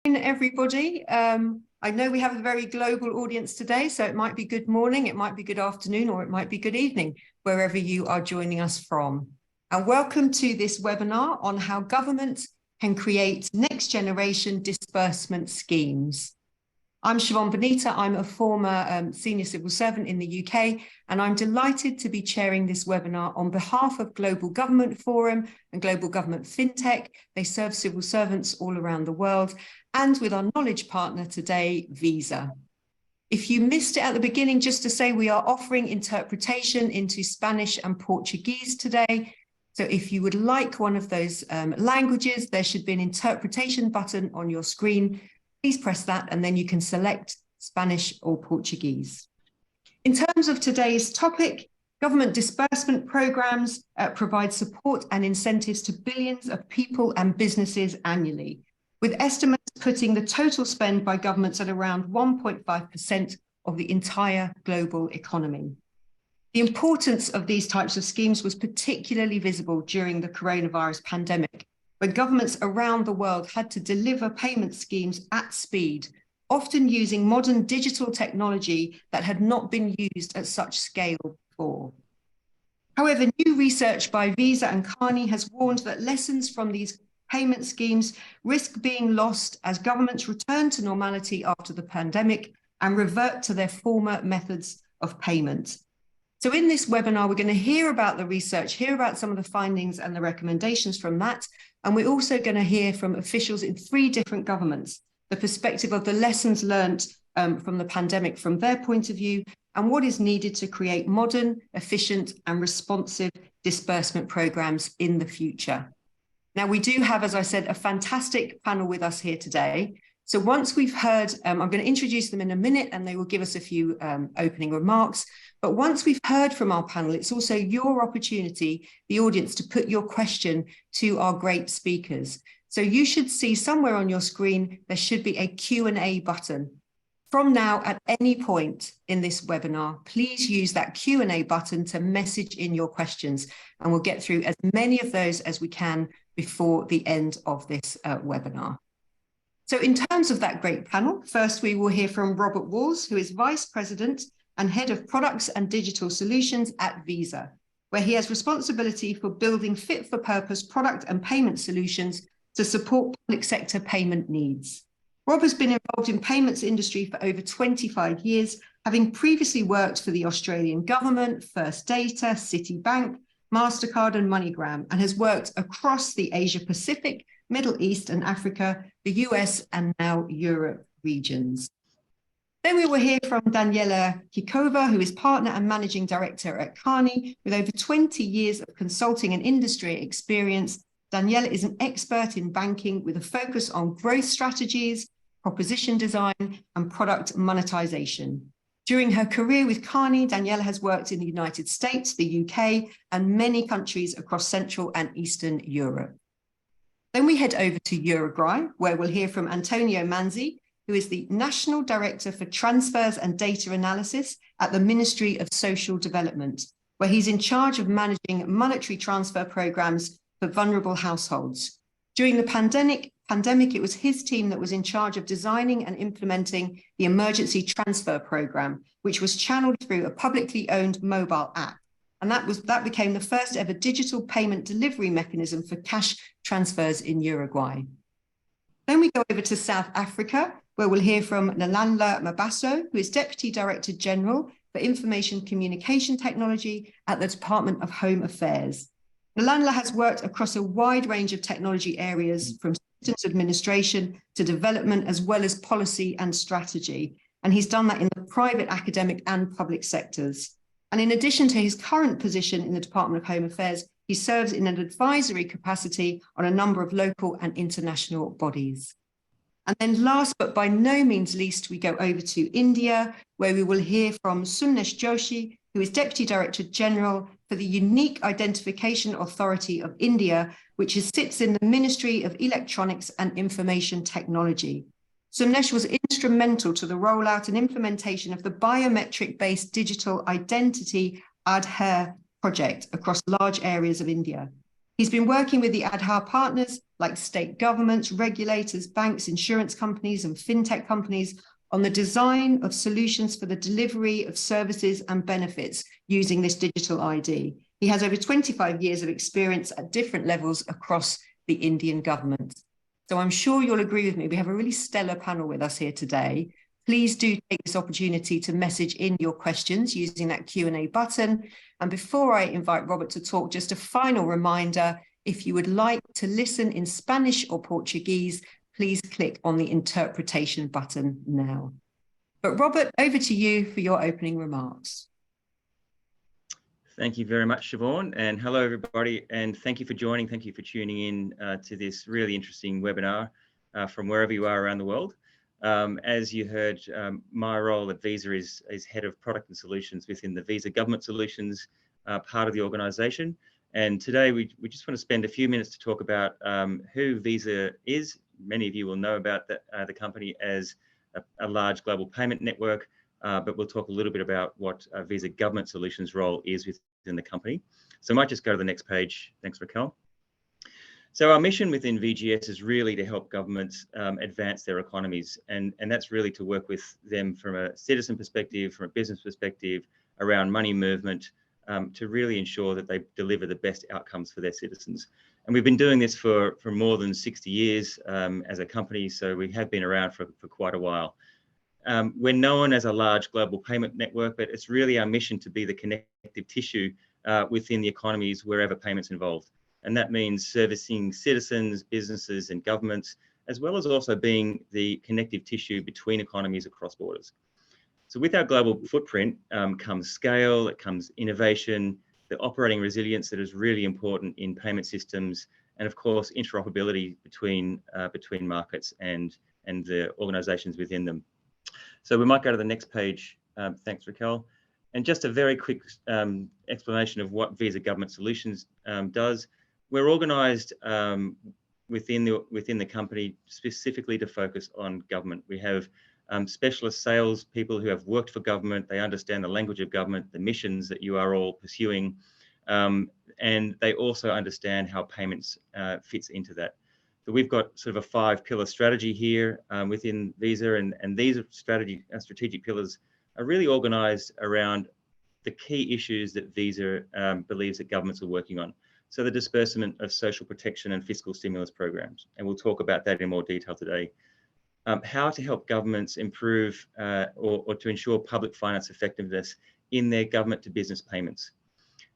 Everybody. I know we have a very global audience today, so it might be good morning, it might be good afternoon, or it might be good evening, wherever you are joining us from. And welcome to this webinar on how government can create next generation disbursement schemes. I'm Siobhan Benita. I'm a former senior civil servant in the UK, and I'm delighted to be chairing this webinar on behalf of Global Government Forum and Global Government FinTech. They serve civil servants all around the world, and with our knowledge partner today, Visa. If you missed it at the beginning, just to say we are offering interpretation into Spanish and Portuguese today. So if you would like one of those languages, there should be an interpretation button on your screen. Please press that and then you can select Spanish or Portuguese. In terms of today's topic, government disbursement programs provide support and incentives to billions of people and businesses annually, with estimates putting the total spend by governments at around 1.5% of the entire global economy. The importance of these types of schemes was particularly visible during the coronavirus pandemic, when governments around the world had to deliver payment schemes at speed, often using modern digital technology that had not been used at such scale before. However, new research by Visa and Carney has warned that lessons from these payment schemes risk being lost as governments return to normality after the pandemic and revert to their former methods of payment. So in this webinar, we're going to hear about the research, hear about some of the findings and the recommendations from that. And we're also going to hear from officials in 3 different governments, the perspective of the lessons learned from the pandemic from their point of view, and what is needed to create modern, efficient and responsive disbursement programs in the future. Now, we do have, as I said, a fantastic panel with us here today. So once we've heard, I'm going to introduce them in a minute and they will give us a few opening remarks. But once we've heard from our panel, it's also your opportunity, the audience, to put your question to our great speakers. So you should see somewhere on your screen, there should be a Q&A button. From now, at any point in this webinar, please use that Q&A button to message in your questions, and we'll get through as many of those as we can before the end of this webinar. So in terms of that great panel, first we will hear from Robert Walls, who is Vice President and Head of Products and Digital Solutions at Visa, where he has responsibility for building fit-for-purpose product and payment solutions to support public sector payment needs. Rob has been involved in payments industry for over 25 years, having previously worked for the Australian government, First Data, Citibank, MasterCard and MoneyGram, and has worked across the Asia-Pacific, Middle East and Africa, the US and now Europe regions. Then we will hear from Daniela Kikova, who is Partner and Managing Director at Carney, with over 20 years of consulting and industry experience. Daniela is an expert in banking with a focus on growth strategies, proposition design, and product monetization. During her career with Carney, Daniela has worked in the United States, the UK, and many countries across Central and Eastern Europe. Then we head over to Uruguay, where we'll hear from Antonio Manzi, who is the National Director for Transfers and Data Analysis at the Ministry of Social Development, where he's in charge of managing monetary transfer programs for vulnerable households. During the pandemic, it was his team that was in charge of designing and implementing the emergency transfer program, which was channeled through a publicly owned mobile app. And that became the first ever digital payment delivery mechanism for cash transfers in Uruguay. Then we go over to South Africa, where we'll hear from Nalandla Mabaso, who is Deputy Director General for Information Communication Technology at the Department of Home Affairs. Nalandla has worked across a wide range of technology areas, from systems administration to development, as well as policy and strategy. And he's done that in the private, academic and public sectors. And in addition to his current position in the Department of Home Affairs, he serves in an advisory capacity on a number of local and international bodies. And then last but by no means least, we go over to India, where we will hear from Sumnesh Joshi, who is Deputy Director General for the Unique Identification Authority of India, which sits in the Ministry of Electronics and Information Technology. Sumnesh was instrumental to the rollout and implementation of the biometric-based digital identity Aadhaar project across large areas of India. He's been working with the ADHA partners like state governments, regulators, banks, insurance companies, and fintech companies on the design of solutions for the delivery of services and benefits using this digital ID. He has over 25 years of experience at different levels across the Indian government. So I'm sure you'll agree with me. We have a really stellar panel with us here today. Please do take this opportunity to message in your questions using that Q&A button. And before I invite Robert to talk, just a final reminder, if you would like to listen in Spanish or Portuguese, please click on the interpretation button now. But Robert, over to you for your opening remarks. Thank you very much, Siobhan, and hello everybody, and thank you for joining. Thank you for tuning in to this really interesting webinar from wherever you are around the world. As you heard, my role at Visa is Head of Product and Solutions within the Visa Government Solutions part of the organisation. And today we just want to spend a few minutes to talk about who Visa is. Many of you will know about the company as a large global payment network, but we'll talk a little bit about what Visa Government Solutions role is within the company. So I might just go to the next page. Thanks, Raquel. So our mission within VGS is really to help governments advance their economies, and that's really to work with them from a citizen perspective, from a business perspective, around money movement, to really ensure that they deliver the best outcomes for their citizens. And we've been doing this for more than 60 years as a company, so we have been around for quite a while. We're known as a large global payment network, but it's really our mission to be the connective tissue within the economies wherever payments involved. And that means servicing citizens, businesses, and governments, as well as also being the connective tissue between economies across borders. So with our global footprint comes scale, it comes innovation, the operating resilience that is really important in payment systems, and of course, interoperability between markets and the organizations within them. So we might go to the next page. Thanks, Raquel. And just a very quick explanation of what Visa Government Solutions does. We're organised within the company specifically to focus on government. We have specialist sales people who have worked for government. They understand the language of government, the missions that you are all pursuing, and they also understand how payments fits into that. So we've got sort of a 5-pillar strategy here within Visa, and these strategic pillars are really organised around the key issues that Visa believes that governments are working on. So the disbursement of social protection and fiscal stimulus programs, and we'll talk about that in more detail today. How to help governments improve or to ensure public finance effectiveness in their government to business payments.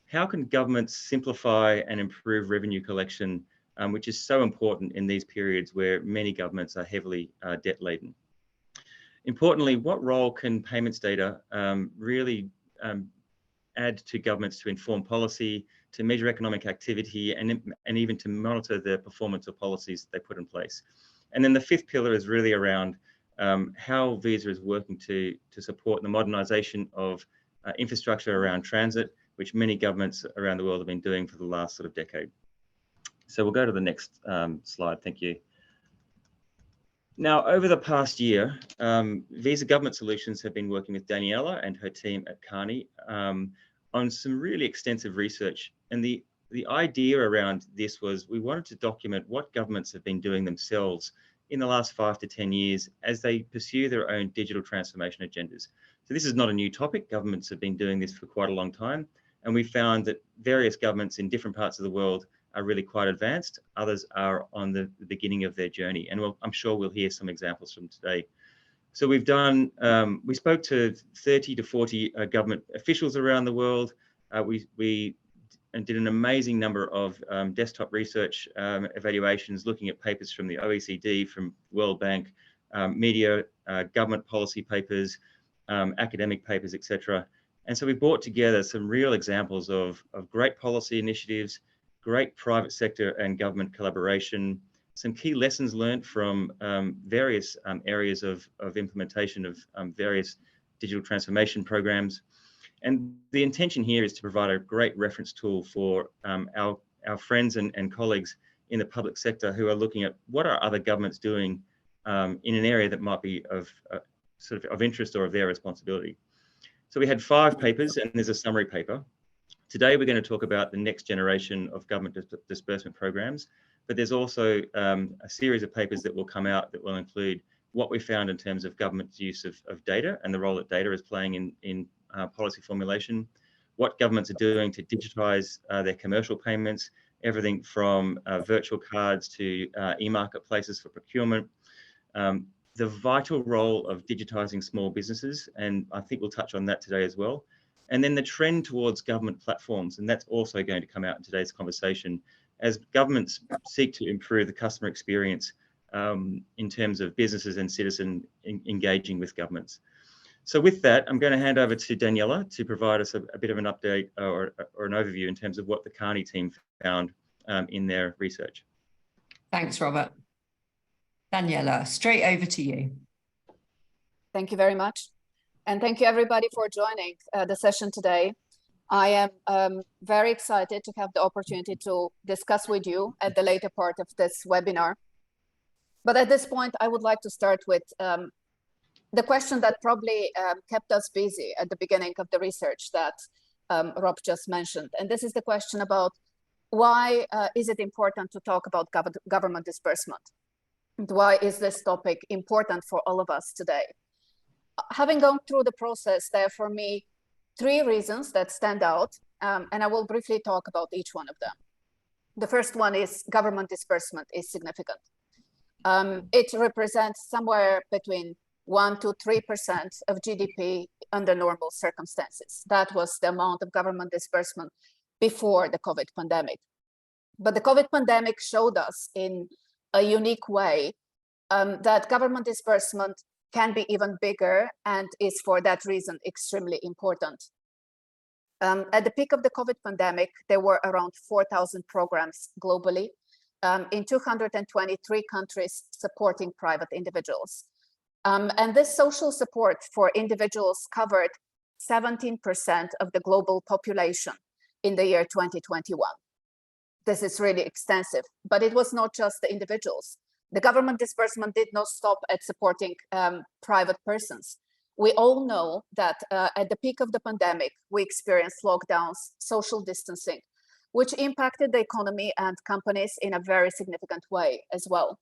How can governments simplify and improve revenue collection, which is so important in these periods where many governments are heavily debt laden. Importantly, what role can payments data really add to governments to inform policy, to measure economic activity, and even to monitor the performance of policies they put in place? And then the 5th pillar is really around how Visa is working to support the modernisation of infrastructure around transit, which many governments around the world have been doing for the last sort of decade. So we'll go to the next slide. Thank you. Now, over the past year, Visa Government Solutions have been working with Daniela and her team at Carney on some really extensive research. And the idea around this was we wanted to document what governments have been doing themselves in the last 5 to 10 years as they pursue their own digital transformation agendas. So this is not a new topic. Governments have been doing this for quite a long time. And we found that various governments in different parts of the world are really quite advanced. Others are on the beginning of their journey. And I'm sure we'll hear some examples from today. So we've done, we spoke to 30 to 40 government officials around the world. We did an amazing number of desktop research evaluations, looking at papers from the OECD, from World Bank, media, government policy papers, academic papers, etc. And so we brought together some real examples of great policy initiatives, great private sector and government collaboration, some key lessons learned from various areas of implementation of various digital transformation programs. And the intention here is to provide a great reference tool for our friends and colleagues in the public sector who are looking at what are other governments doing in an area that might be of sort of interest or of their responsibility. So we had 5 papers, and there's a summary paper. Today, we're going to talk about the next generation of government disbursement programs, but there's also a series of papers that will come out that will include what we found in terms of government's use of data and the role that data is playing in policy formulation, what governments are doing to digitise their commercial payments, everything from virtual cards to e-marketplaces for procurement, the vital role of digitising small businesses, and I think we'll touch on that today as well. And then the trend towards government platforms, and that's also going to come out in today's conversation as governments seek to improve the customer experience in terms of businesses and citizens engaging with governments. So with that, I'm going to hand over to Daniela to provide us a bit of an update or an overview in terms of what the Carney team found in their research. Thanks, Robert. Daniela, straight over to you. Thank you very much. And thank you everybody for joining the session today. I am very excited to have the opportunity to discuss with you at the later part of this webinar. But at this point, I would like to start with the question that probably kept us busy at the beginning of the research that Rob just mentioned. And this is the question about why is it important to talk about government disbursement? And why is this topic important for all of us today? Having gone through the process, there are for me 3 reasons that stand out, and I will briefly talk about each one of them. The first one is government disbursement is significant. It represents somewhere between 1 to 3% of GDP under normal circumstances. That was the amount of government disbursement before the COVID pandemic. But the COVID pandemic showed us in a unique way that government disbursement can be even bigger and is for that reason extremely important. At the peak of the COVID pandemic, there were around 4,000 programs globally in 223 countries supporting private individuals. And this social support for individuals covered 17% of the global population in the year 2021. This is really extensive, but it was not just the individuals. The government disbursement did not stop at supporting private persons. We all know that at the peak of the pandemic, we experienced lockdowns, social distancing, which impacted the economy and companies in a very significant way as well.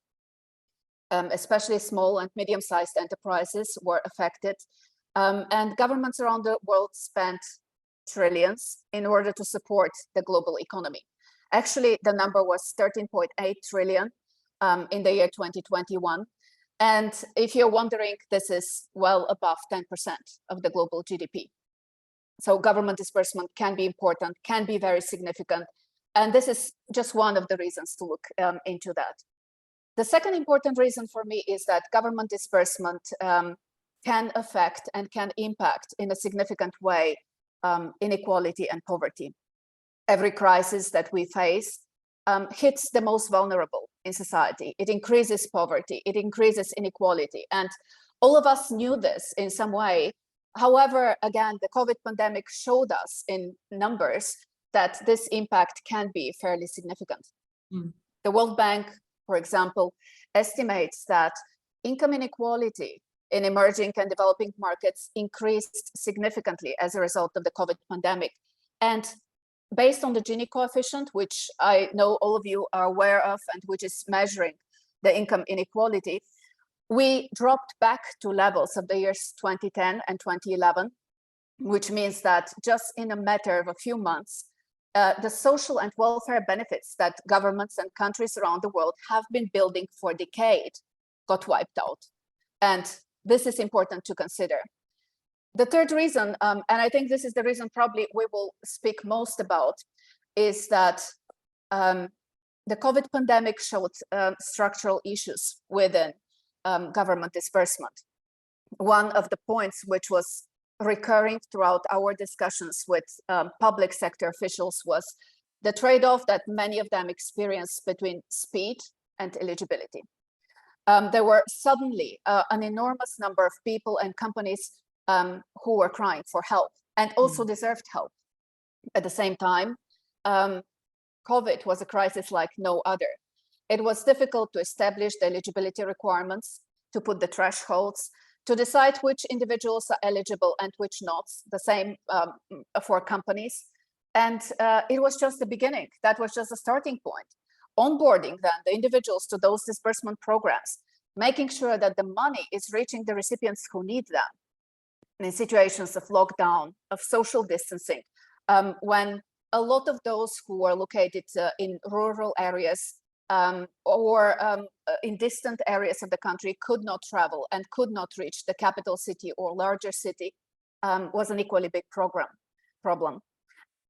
Especially small and medium-sized enterprises were affected, and governments around the world spent trillions in order to support the global economy. Actually, the number was 13.8 trillion in the year 2021. And if you're wondering, this is well above 10% of the global GDP. So government disbursement can be important, can be very significant. And this is just one of the reasons to look into that. The second important reason for me is that government disbursement can affect and can impact in a significant way inequality and poverty. Every crisis that we face hits the most vulnerable in society. It increases poverty, it increases inequality. And all of us knew this in some way. However, again, the COVID pandemic showed us in numbers that this impact can be fairly significant. The World Bank, for example, estimates that income inequality in emerging and developing markets increased significantly as a result of the COVID pandemic. And based on the Gini coefficient, which I know all of you are aware of and which is measuring the income inequality, we dropped back to levels of the years 2010 and 2011, which means that just in a matter of a few months, the social and welfare benefits that governments and countries around the world have been building for decades got wiped out. And this is important to consider. The third reason, and I think this is the reason probably we will speak most about, is that the COVID pandemic showed structural issues within government disbursement. One of the points which was recurring throughout our discussions with public sector officials was the trade-off that many of them experienced between speed and eligibility. There were suddenly an enormous number of people and companies who were crying for help and also deserved help. At the same time, COVID was a crisis like no other. It was difficult to establish the eligibility requirements, to put the thresholds, to decide which individuals are eligible and which not, the same for companies. And it was just the beginning. That was just a starting point. Onboarding then the individuals to those disbursement programs, making sure that the money is reaching the recipients who need them in situations of lockdown, of social distancing, when a lot of those who are located in rural areas or in distant areas of the country could not travel and could not reach the capital city or larger city, was an equally big problem.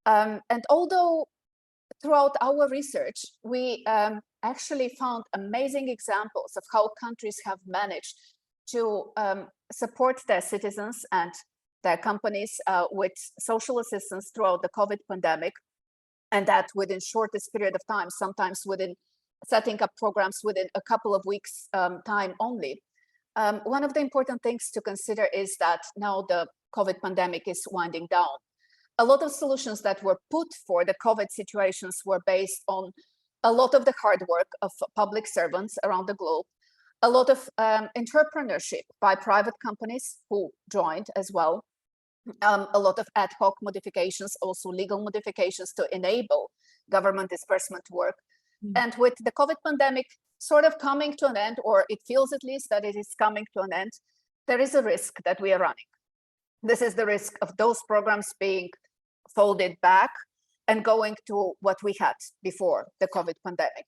And although throughout our research, we actually found amazing examples of how countries have managed to support their citizens and their companies with social assistance throughout the COVID pandemic, and that within shortest period of time, sometimes within setting up programs within a couple of weeks time only. One of the important things to consider is that now the COVID pandemic is winding down. A lot of solutions that were put for the COVID situations were based on a lot of the hard work of public servants around the globe, a lot of entrepreneurship by private companies who joined as well, a lot of ad hoc modifications, also legal modifications to enable government disbursement work. And with the COVID pandemic sort of coming to an end, or it feels at least that it is coming to an end, there is a risk that we are running. This is the risk of those programs being folded back and going to what we had before the COVID pandemic.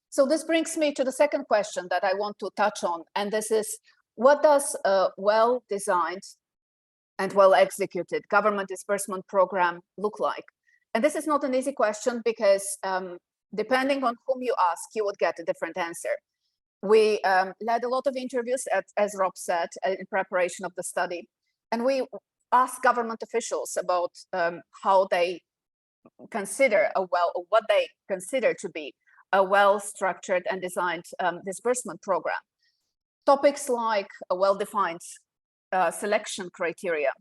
So this brings me to the second question that I want to touch on, and this is, what does a well-designed and well-executed government disbursement program look like? And this is not an easy question because depending on whom you ask, you would get a different answer. We led a lot of interviews, as Rob said, in preparation of the study, and we asked government officials about how they consider what they consider to be a well-structured and designed disbursement program. Topics like a well-defined selection criteria,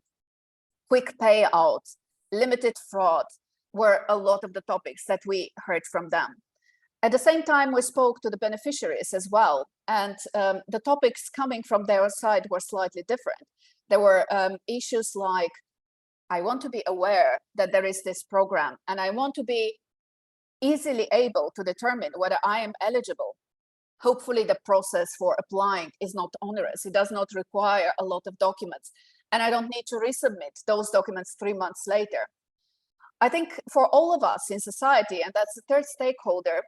quick payouts, limited fraud were a lot of the topics that we heard from them. At the same time, we spoke to the beneficiaries as well, and the topics coming from their side were slightly different. There were issues like, I want to be aware that there is this program, and I want to be easily able to determine whether I am eligible. Hopefully the process for applying is not onerous. It does not require a lot of documents, and I don't need to resubmit those documents 3 months later. I think for all of us in society, and that's the third stakeholder,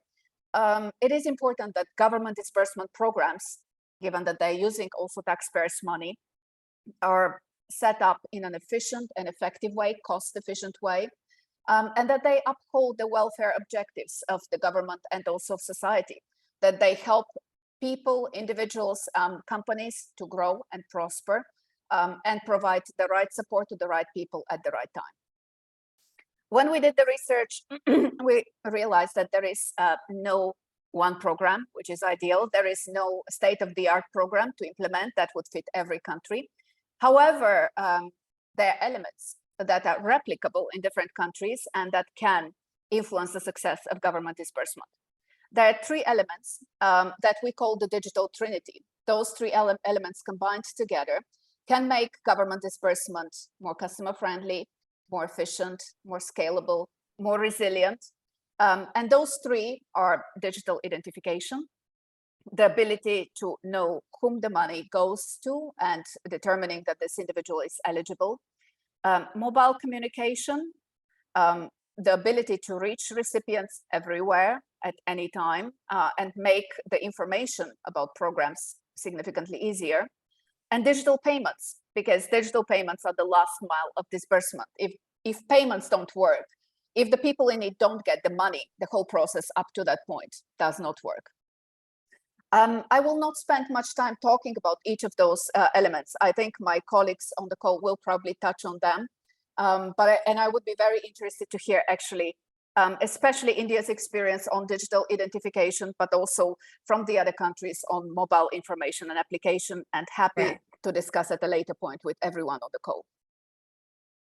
it is important that government disbursement programs, given that they're using also taxpayers' money, are set up in an efficient and effective way, cost-efficient way, and that they uphold the welfare objectives of the government and also of society, that they help people, individuals, companies to grow and prosper, and provide the right support to the right people at the right time. When we did the research, we realized that there is no one program, which is ideal. There is no state-of-the-art program to implement that would fit every country. However, there are elements that are replicable in different countries and that can influence the success of government disbursement. There are three elements that we call the digital trinity. Those three elements combined together can make government disbursement more customer-friendly, more efficient, more scalable, more resilient. And those three are digital identification, the ability to know whom the money goes to and determining that this individual is eligible, mobile communication, the ability to reach recipients everywhere at any time and make the information about programs significantly easier, and digital payments, because digital payments are the last mile of disbursement. If payments don't work, if the people in need don't get the money, the whole process up to that point does not work. I will not spend much time talking about each of those elements. I think my colleagues on the call will probably touch on them. And I would be very interested to hear actually, especially India's experience on digital identification, but also from the other countries on mobile information and application, and happy to discuss at a later point with everyone on the call.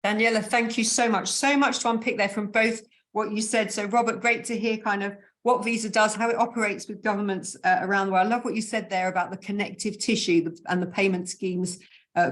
Daniela, thank you so much. So much to unpick there from both what you said. So Robert, great to hear kind of what Visa does, how it operates with governments around the world. I love what you said there about the connective tissue and the payment schemes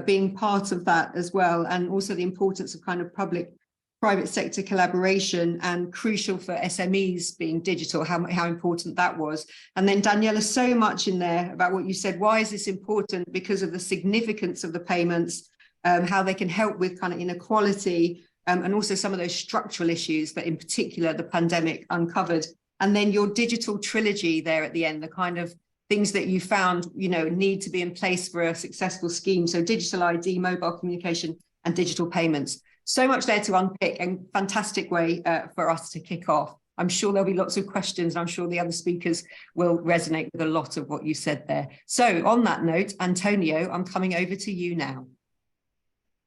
being part of that as well, and also the importance of kind of public private sector collaboration and crucial for SMEs being digital, how important that was. And then Daniela, so much in there about what you said. Why is this important? Because of the significance of the payments, how they can help with kind of inequality, and also some of those structural issues that in particular the pandemic uncovered. And then your digital trilogy there at the end, the kind of things that you found, need to be in place for a successful scheme. So digital ID, mobile communication, and digital payments. So much there to unpick, and fantastic way for us to kick off. I'm sure there'll be lots of questions. And I'm sure the other speakers will resonate with a lot of what you said there. So on that note, Antonio, I'm coming over to you now.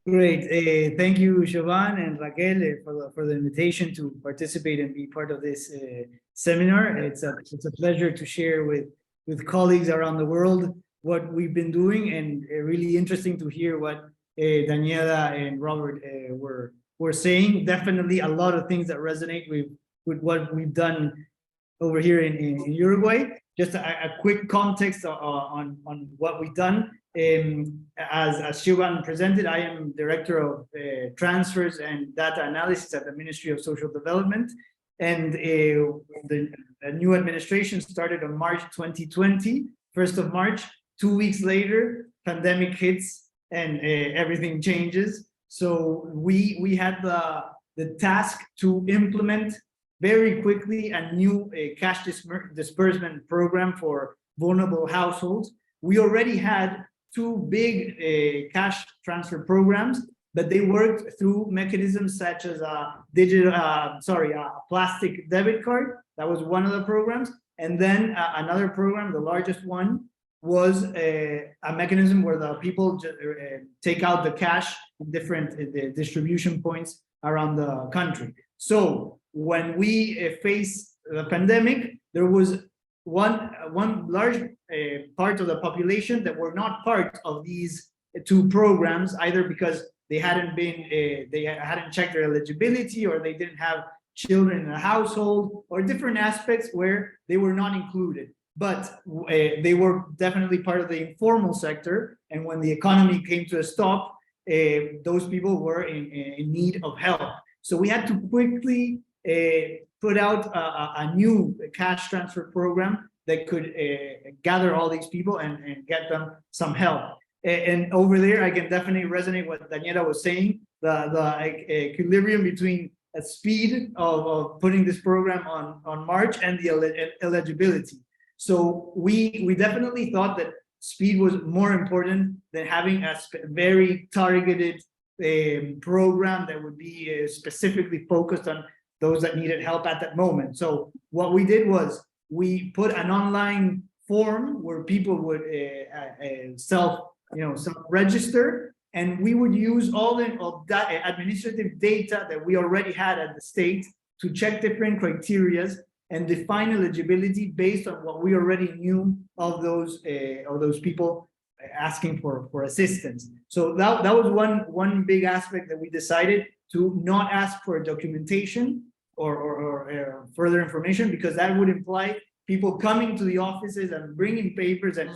Great. Thank you, Siobhan and Raquel, for the invitation to participate and be part of this seminar. It's a pleasure to share with colleagues around the world what we've been doing, and really interesting to hear what Daniela and Robert were saying. Definitely a lot of things that resonate with what we've done over here in Uruguay. Just a quick context on what we've done. As Siobhan presented, I am Director of Transfers and Data Analysis at the Ministry of Social Development. And the new administration started on March 2020, 1st of March. 2 weeks later, pandemic hits and everything changes. So we had the task to implement very quickly a new cash disbursement program for vulnerable households. We already had two big cash transfer programs, but they worked through mechanisms such as a plastic debit card. That was one of the programs. And then another program, the largest one, was a mechanism where the people take out the cash in different distribution points around the country. So when we faced the pandemic, there was one large part of the population that were not part of these two programs, either because they hadn't checked their eligibility, or they didn't have children in the household, or different aspects where they were not included. But they were definitely part of the informal sector. And when the economy came to a stop, those people were in need of help. So we had to quickly put out a new cash transfer program that could gather all these people and get them some help. And over there, I can definitely resonate what Daniela was saying, the equilibrium between the speed of putting this program on March and the eligibility. So we definitely thought that speed was more important than having a very targeted program that would be specifically focused on those that needed help at that moment. So what we did was we put an online form where people would self-register, and we would use all that administrative data that we already had at the state to check different criterias and define eligibility based on what we already knew of those people asking for assistance. So that was one big aspect that we decided to not ask for documentation or further information, because that would imply people coming to the offices and bringing papers and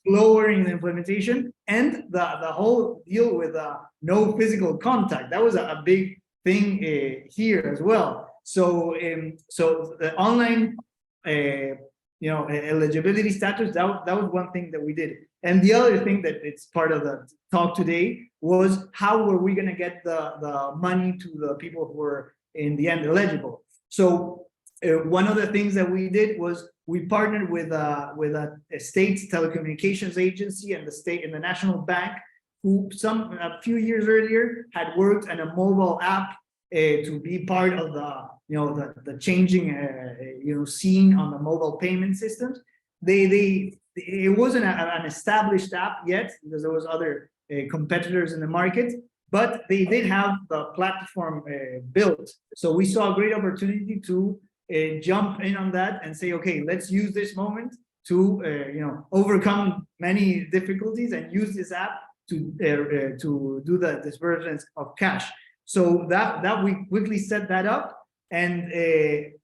lowering the implementation, and the whole deal with no physical contact. That was a big thing here as well. So the online eligibility status, that was one thing that we did. And the other thing that it's part of the talk today was how were we going to get the money to the people who were in the end eligible. So one of the things that we did was we partnered with a state telecommunications agency and the National Bank, who a few years earlier had worked on a mobile app to be part of the changing scene on the mobile payment systems. It wasn't an established app yet, because there was other competitors in the market, but they did have the platform built. So we saw a great opportunity to jump in on that and say, okay, let's use this moment to overcome many difficulties and use this app to do the disbursements of cash. So that we quickly set that up, and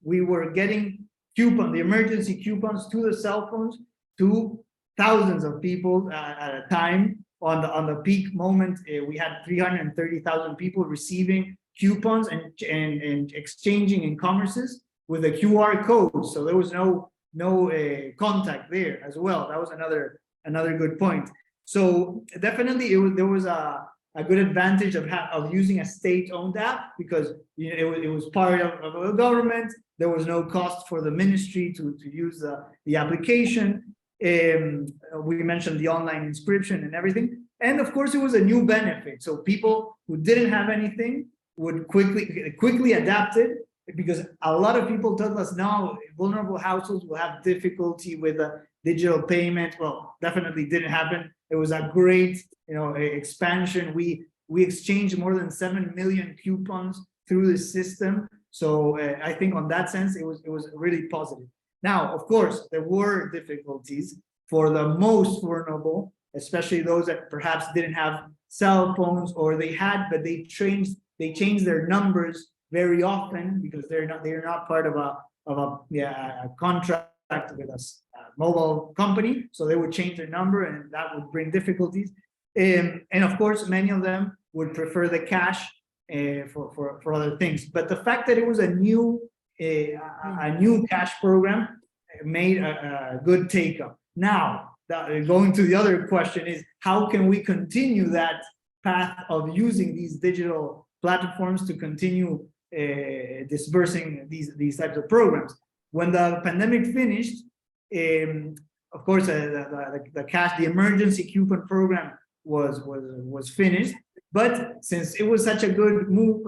we were getting the emergency coupons to the cell phones to thousands of people at a time. On the peak moment, we had 330,000 people receiving coupons and exchanging in commerces with a QR code. So there was no contact there as well. That was another good point. So definitely there was a good advantage of using a state-owned app, because it was part of the government. There was no cost for the ministry to use the application. We mentioned the online inscription and everything. And of course, it was a new benefit. So people who didn't have anything would quickly adapt it, because a lot of people told us now vulnerable households will have difficulty with a digital payment. Well, definitely didn't happen. It was a great, expansion. We exchanged more than 7 million coupons through the system. So I think on that sense, it was really positive. Now, of course, there were difficulties for the most vulnerable, especially those that perhaps didn't have cell phones, or they had, but they changed their numbers very often because they're not part of a contract with a mobile company. So they would change their number, and that would bring difficulties. And of course, many of them would prefer the cash for other things. But the fact that it was a new cash program made a good take-up. Now, going to the other question is, how can we continue that path of using these digital platforms to continue disbursing these types of programs? When the pandemic finished, of course, the emergency coupon program was finished. But since it was such a good move,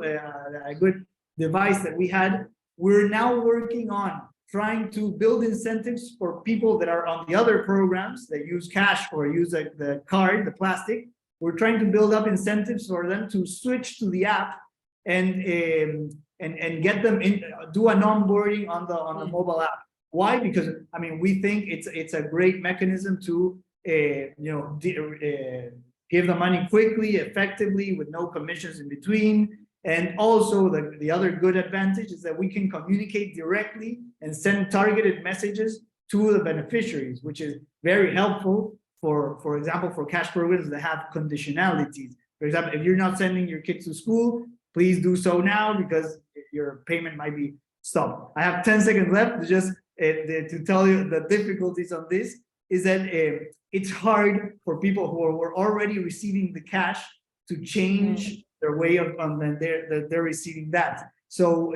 a good device that we had, we're now working on trying to build incentives for people that are on the other programs that use cash or use the card, the plastic. We're trying to build up incentives for them to switch to the app and get them in, do an onboarding on the mobile app. Why? Because I mean, we think it's a great mechanism to give the money quickly, effectively, with no commissions in between. And also the other good advantage is that we can communicate directly and send targeted messages to the beneficiaries, which is very helpful for example, for cash programs that have conditionalities. For example, if you're not sending your kids to school, please do so now because your payment might be stopped. I have 10 seconds left to just to tell you the difficulties of this is that it's hard for people who were already receiving the cash to change their way of they're receiving that. So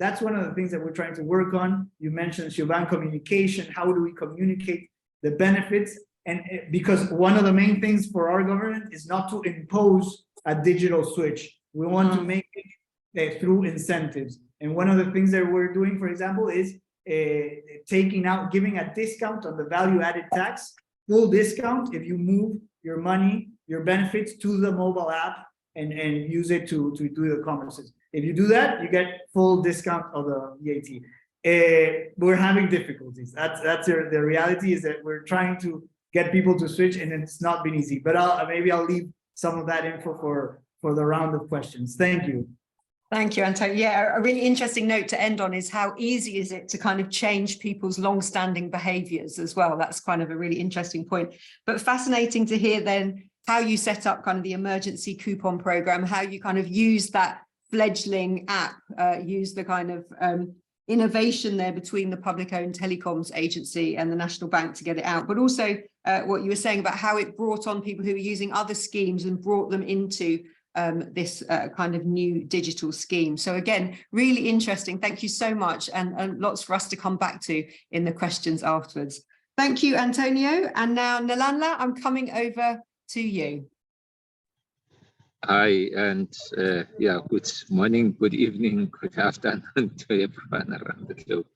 that's one of the things that we're trying to work on. You mentioned, Siobhan, communication. How do we communicate the benefits? And because one of the main things for our government is not to impose a digital switch. We want to make it through incentives. And one of the things that we're doing, for example, is giving a discount on the value-added tax, full discount if you move your money, your benefits to the mobile app and use it to do the commerces. If you do that, you get full discount of the VAT. We're having difficulties. That's the reality is that we're trying to get people to switch, and it's not been easy. But maybe I'll leave some of that info for the round of questions. Thank you. Thank you, Antonio. Yeah, a really interesting note to end on is how easy is it to kind of change people's long-standing behaviours as well. That's kind of a really interesting point. But fascinating to hear then how you set up kind of the emergency coupon program, how you kind of use that fledgling app, use the kind of innovation there between the public-owned telecoms agency and the National Bank to get it out, but also what you were saying about how it brought on people who were using other schemes and brought them into this kind of new digital scheme. So again, really interesting. Thank you so much, and lots for us to come back to in the questions afterwards. Thank you, Antonio. And now, Nalanla, I'm coming over to you. Hi, and good morning, good evening, good afternoon to everyone around the globe.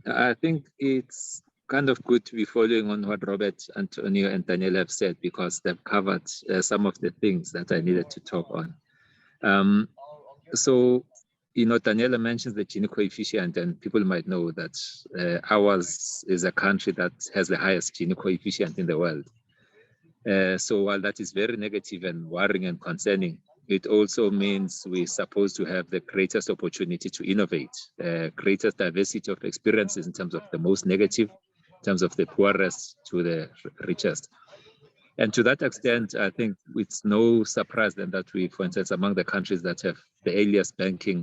I think it's kind of good to be following on what Robert, Antonio, and Daniel have said, because they've covered some of the things that I needed to talk on. So, Daniela mentions the Gini coefficient, and people might know that ours is a country that has the highest Gini coefficient in the world. So while that is very negative and worrying and concerning, it also means we're supposed to have the greatest opportunity to innovate, greatest diversity of experiences in terms of the most negative, in terms of the poorest to the richest. And to that extent, I think it's no surprise then that we, for instance, among the countries that have the earliest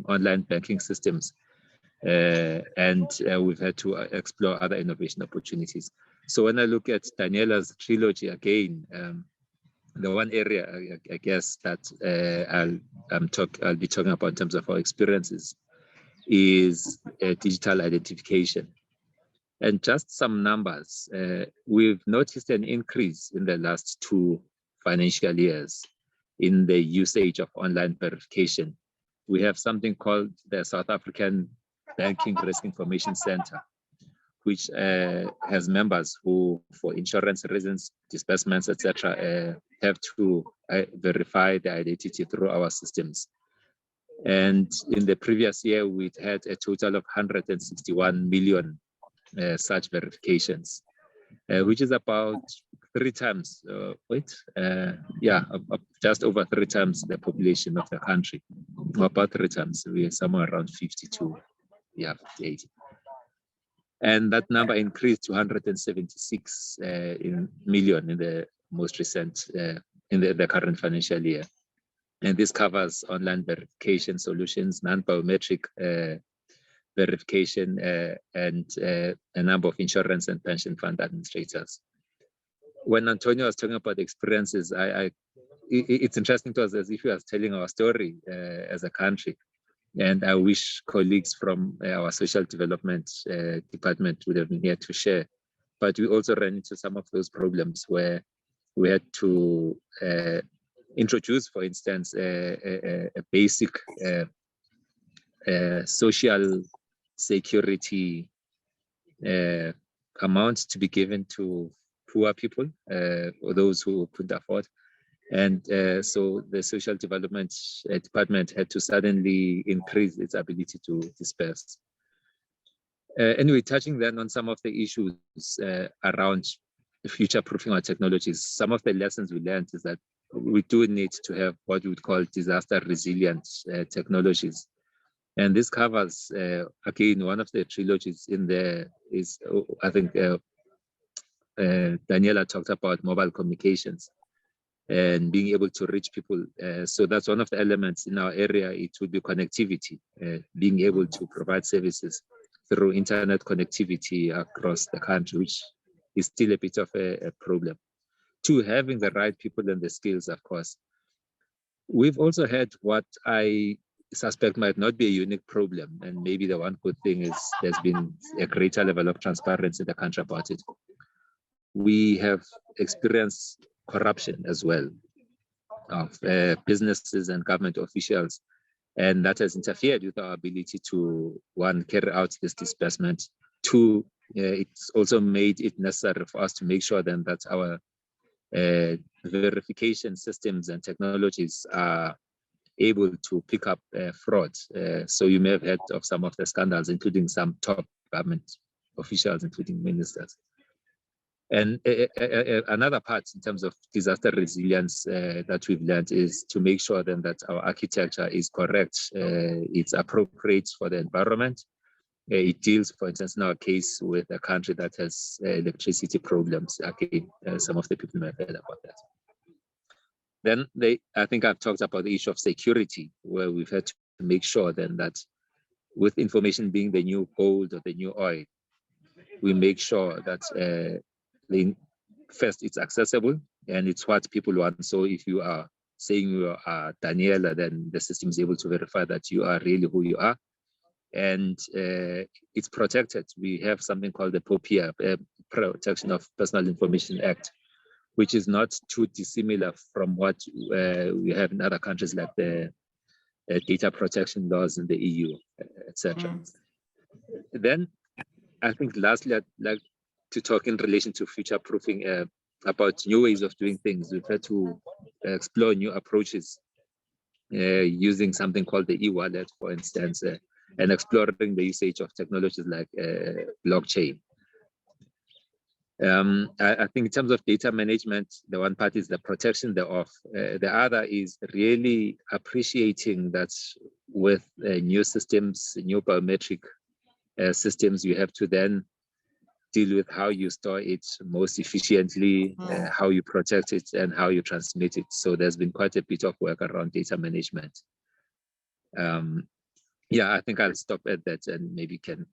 online banking systems, and we've had to explore other innovation opportunities. So when I look at Daniela's trilogy again, the one area I guess that I'll be talking about in terms of our experiences is digital identification. And just some numbers, we've noticed an increase in the last 2 financial years in the usage of online verification. We have something called the South African Banking Risk Information Center, which has members who, for insurance reasons, disbursements, etc., have to verify the identity through our systems. And in the previous year, we'd had a total of 161 million such verifications, which is about 3 times, just over 3 times the population of the country, about 3 times. We're somewhere around 52, 58. And that number increased to 176 million in the most recent, in the current financial year. And this covers online verification solutions, non-biometric verification, and a number of insurance and pension fund administrators. When Antonio was talking about experiences, it's interesting to us as if he was telling our story as a country. And I wish colleagues from our social development department would have been here to share. But we also ran into some of those problems where we had to introduce, for instance, a basic social security amount to be given to poor people or those who couldn't afford. And so the social development department had to suddenly increase its ability to disperse. Anyway, touching then on some of the issues around future-proofing our technologies, some of the lessons we learned is that we do need to have what we would call disaster-resilient technologies. And this covers, again, one of the trilogies in there is, I think, Daniela talked about mobile communications and being able to reach people. So that's one of the elements in our area. It would be connectivity, being able to provide services through internet connectivity across the country, which is still a bit of a problem. 2, having the right people and the skills, of course. We've also had what I suspect might not be a unique problem, and maybe the one good thing is there's been a greater level of transparency in the country about it. We have experienced corruption as well of businesses and government officials, and that has interfered with our ability to, 1, carry out this disbursement. 2, it's also made it necessary for us to make sure then that our verification systems and technologies are able to pick up fraud. So you may have heard of some of the scandals, including some top government officials, including ministers. And another part in terms of disaster resilience that we've learned is to make sure then that our architecture is correct. It's appropriate for the environment. It deals, for instance, in our case, with a country that has electricity problems. Again, some of the people may have heard about that. Then I think I've talked about the issue of security, where we've had to make sure then that with information being the new gold or the new oil, we make sure that first it's accessible and it's what people want. So if you are saying you are Daniela, then the system is able to verify that you are really who you are. And it's protected. We have something called the POPIA, Protection of Personal Information Act, which is not too dissimilar from what we have in other countries like the data protection laws in the EU, etc. Then I think lastly, I'd like to talk in relation to future-proofing about new ways of doing things. We've had to explore new approaches using something called the e-wallet, for instance, and exploring the usage of technologies like blockchain. I think in terms of data management, the one part is the protection thereof. The other is really appreciating that with new systems, new biometric systems, you have to then deal with how you store it most efficiently, how you protect it, and how you transmit it. So there's been quite a bit of work around data management. Yeah, I think I'll stop at that and maybe can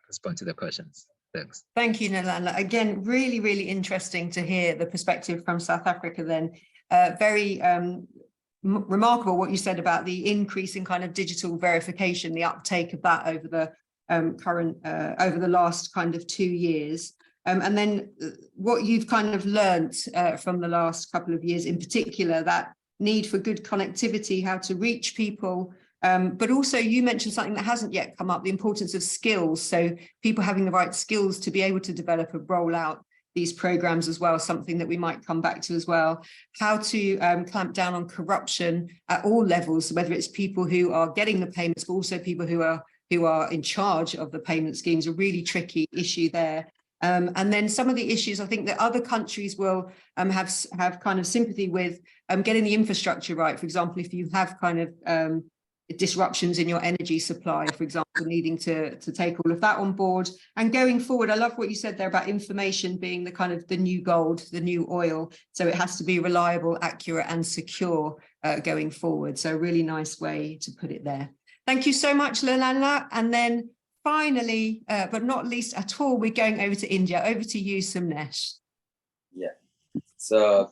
respond to the questions. Thanks. Thank you, Nalala. Again, really, really interesting to hear the perspective from South Africa then. Very remarkable what you said about the increase in kind of digital verification, the uptake of that over the over the last kind of 2 years. And then what you've kind of learnt from the last couple of years, in particular, that need for good connectivity, how to reach people. But also you mentioned something that hasn't yet come up, the importance of skills. So people having the right skills to be able to develop and roll out these programs as well, something that we might come back to as well. How to clamp down on corruption at all levels, whether it's people who are getting the payments, but also people who are in charge of the payment schemes, a really tricky issue there. And then some of the issues I think that other countries will have kind of sympathy with, getting the infrastructure right. For example, if you have kind of disruptions in your energy supply, for example, needing to take all of that on board. And going forward, I love what you said there about information being the kind of the new gold, the new oil. So it has to be reliable, accurate and secure going forward. So a really nice way to put it there. Thank you so much, Lalala. And then finally, but not least at all, we're going over to India. Over to you, Sumnesh. Yeah. So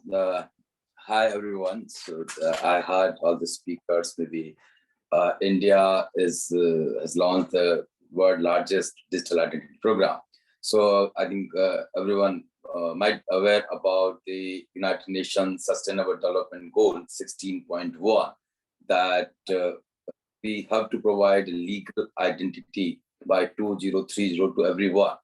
hi, everyone. So I heard all the speakers. Maybe India has launched the world's largest digital identity program. So I think everyone might be aware about the United Nations Sustainable Development Goal 16.1, that we have to provide a legal identity by 2030 to everyone.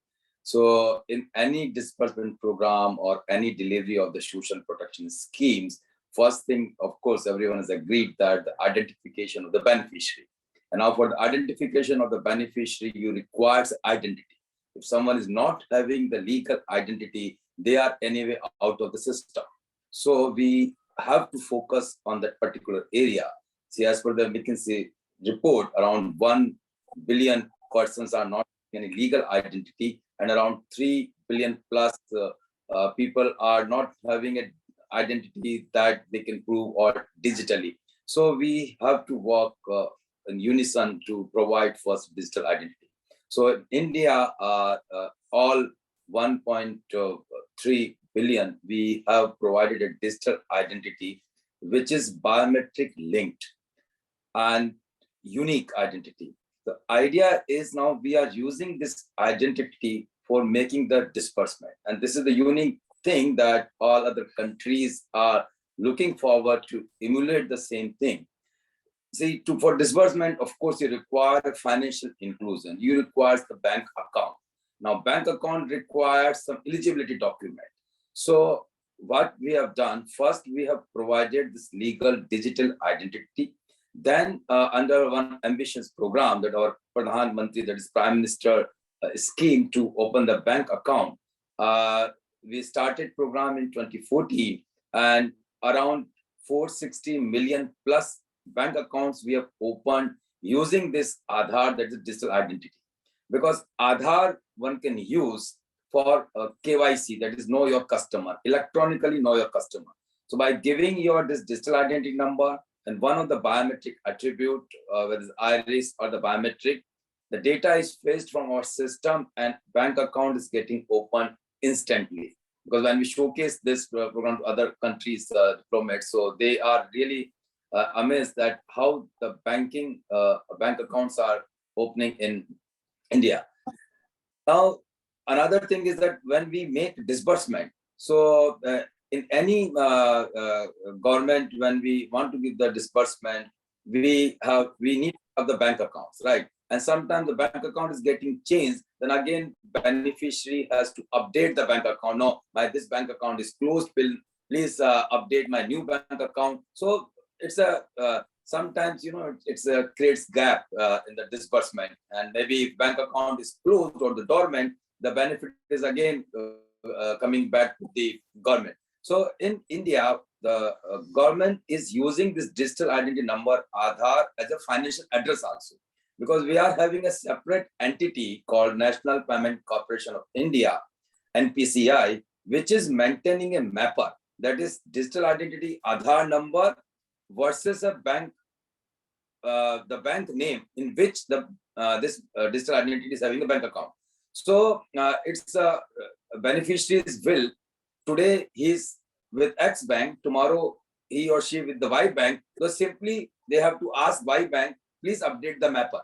So in any disbursement program or any delivery of the social protection schemes, first thing, of course, everyone has agreed that the identification of the beneficiary. And now for the identification of the beneficiary, you require identity. If someone is not having the legal identity, they are anyway out of the system. So we have to focus on that particular area. See, as per the McKinsey report, around 1 billion persons are not having any legal identity, and around 3 billion plus people are not having an identity that they can prove or digitally. So we have to work in unison to provide first digital identity. So in India, all 1.3 billion, we have provided a digital identity, which is biometric linked and unique identity. The idea is now we are using this identity for making the disbursement. And this is the unique thing that all other countries are looking forward to emulate the same thing. See, for disbursement, of course, you require financial inclusion. You require the bank account. Now, bank account requires some eligibility document. So what we have done, first, we have provided this legal digital identity. Then under one ambitious program that our Pradhan Mantri, that is Prime Minister scheme to open the bank account, we started program in 2014, and around 460 million plus bank accounts we have opened using this Aadhaar, that is digital identity. Because Aadhaar one can use for KYC, that is know your customer, electronically know your customer. So by giving your this digital identity number and one of the biometric attribute, whether it's iris or the biometric, the data is fetched from our system and bank account is getting opened instantly. Because when we showcase this program to other countries, diplomats, so they are really amazed that how the bank accounts are opening in India. Now, another thing is that when we make disbursement, so in any government, when we want to give the disbursement, we need to have the bank accounts, right? And sometimes the bank account is getting changed. Then again, beneficiary has to update the bank account. No, this bank account is closed. Please update my new bank account. So it's sometimes it's creates gap in the disbursement. And maybe if bank account is closed or the dormant, the benefit is again coming back to the government. So in India, the government is using this digital identity number Aadhaar as a financial address also. because we are having a separate entity called National Payment Corporation of India, NPCI, which is maintaining a mapper, that is digital identity Aadhaar number versus a bank, the bank name in which the this digital identity is having a bank account. So it's a beneficiary's will. Today he's with X bank, tomorrow he or she with the Y bank. So simply they have to ask Y bank, please update the mapper.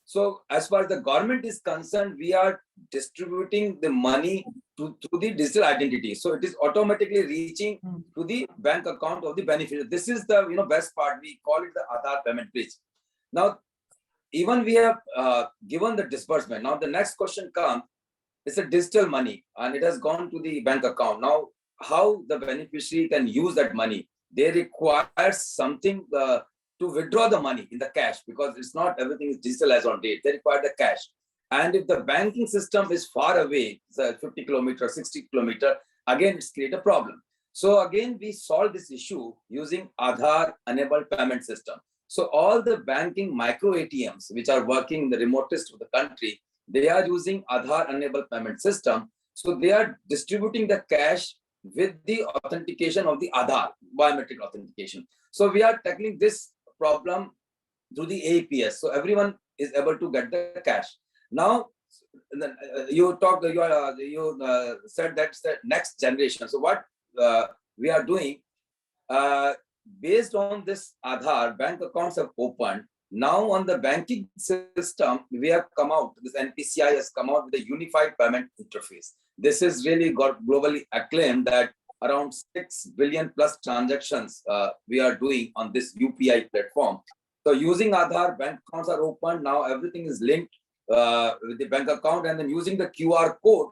So as far as the government is concerned, we are distributing the money to the digital identity. So it is automatically reaching to the bank account of the beneficiary. This is the best part. We call it the Aadhaar payment bridge. Now, even we have given the disbursement. Now the next question comes, it's a digital money and it has gone to the bank account. Now, how the beneficiary can use that money? They require something to withdraw the money in the cash, because it's not everything is digital as on date. They require the cash. And if the banking system is far away, 50 kilometers, 60 kilometers, again, it's create a problem. So again, we solve this issue using Aadhaar enabled payment system. So all the banking micro ATMs, which are working in the remotest of the country, they are using Aadhaar enabled payment system. So they are distributing the cash with the authentication of the Aadhaar, biometric authentication. So we are tackling this problem through the APS. So everyone is able to get the cash. Now, you said that's the next generation. So what we are doing, based on this Aadhaar, bank accounts have opened. Now on the banking system, we have come out, this NPCI has come out with a unified payment interface. This is really got globally acclaimed that around 6 billion plus transactions we are doing on this UPI platform. So using Aadhaar, bank accounts are open. Now everything is linked with the bank account, and then using the QR code,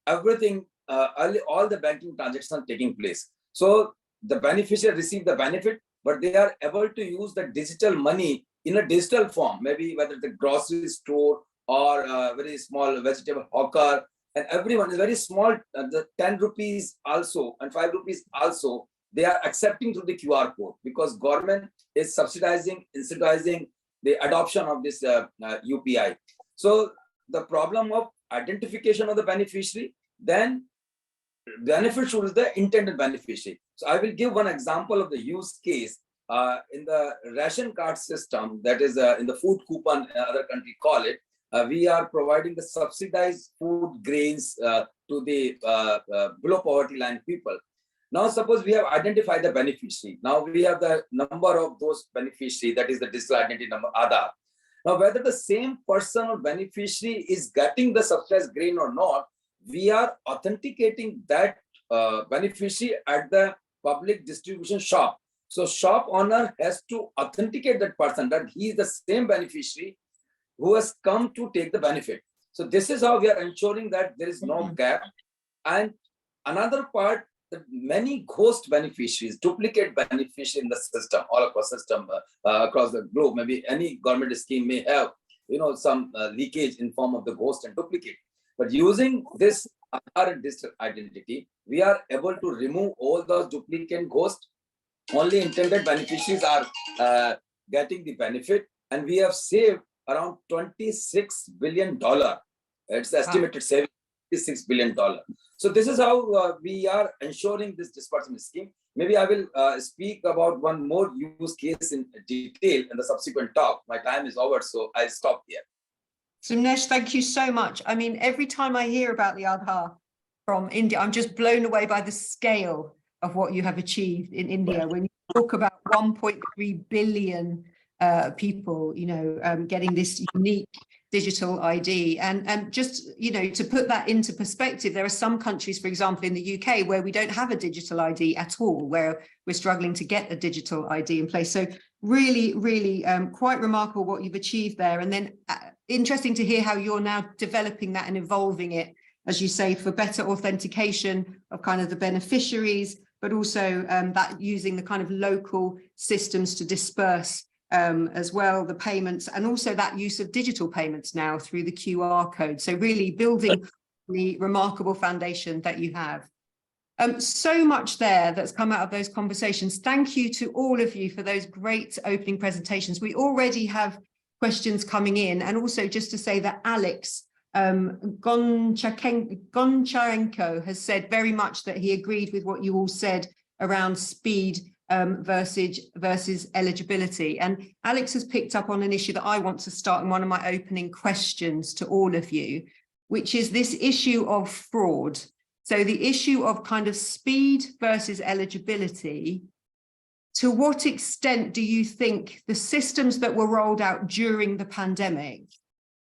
everything, all the banking transactions are taking place. So the beneficiary receive the benefit, but they are able to use the digital money in a digital form, maybe whether the grocery store or a very small vegetable hawker, and everyone is very small, the 10 rupees also and 5 rupees also, they are accepting through the QR code, because government is subsidizing, incentivizing the adoption of this UPI. So the problem of identification of the beneficiary, then beneficiary is the intended beneficiary. So I will give one example of the use case in the ration card system, that is in the food coupon, other country call it. We are providing the subsidized food grains to the below poverty line people. Now, suppose we have identified the beneficiary. Now we have the number of those beneficiaries, that is the digital identity number, Aadhaar. Now, whether the same person or beneficiary is getting the subsidized grain or not, we are authenticating that beneficiary at the public distribution shop. So shop owner has to authenticate that person that he is the same beneficiary who has come to take the benefit. So this is how we are ensuring that there is no gap. And another part, that many ghost beneficiaries, duplicate beneficiaries in the system, all across system, across the globe. Maybe any government scheme may have, some leakage in form of the ghost and duplicate. But using this Aadhaar digital identity, we are able to remove all those duplicate ghosts. Only intended beneficiaries are getting the benefit, and we have saved around $26 billion. It's estimated saving $26 billion. So this is how we are ensuring this disbursement scheme. Maybe I will speak about one more use case in detail in the subsequent talk. My time is over, so I'll stop here. Sumnesh, thank you so much. I mean, every time I hear about the Aadhaar from India, I'm just blown away by the scale of what you have achieved in India. When you talk about 1.3 billion people, getting this unique digital ID, and just, to put that into perspective, there are some countries, for example, in the UK, where we don't have a digital ID at all, where we're struggling to get a digital ID in place. So really, really quite remarkable what you've achieved there. And then interesting to hear how you're now developing that and evolving it, as you say, for better authentication of kind of the beneficiaries, but also that using the kind of local systems to disperse as well, the payments, and also that use of digital payments now through the QR code. So really building the remarkable foundation that you have. So much there that's come out of those conversations. Thank you to all of you for those great opening presentations. We already have questions coming in. And also just to say that Alex Goncharenko has said very much that he agreed with what you all said around speed versus eligibility. And Alex has picked up on an issue that I want to start in one of my opening questions to all of you, which is this issue of fraud. So the issue of kind of speed versus eligibility. To what extent do you think the systems that were rolled out during the pandemic,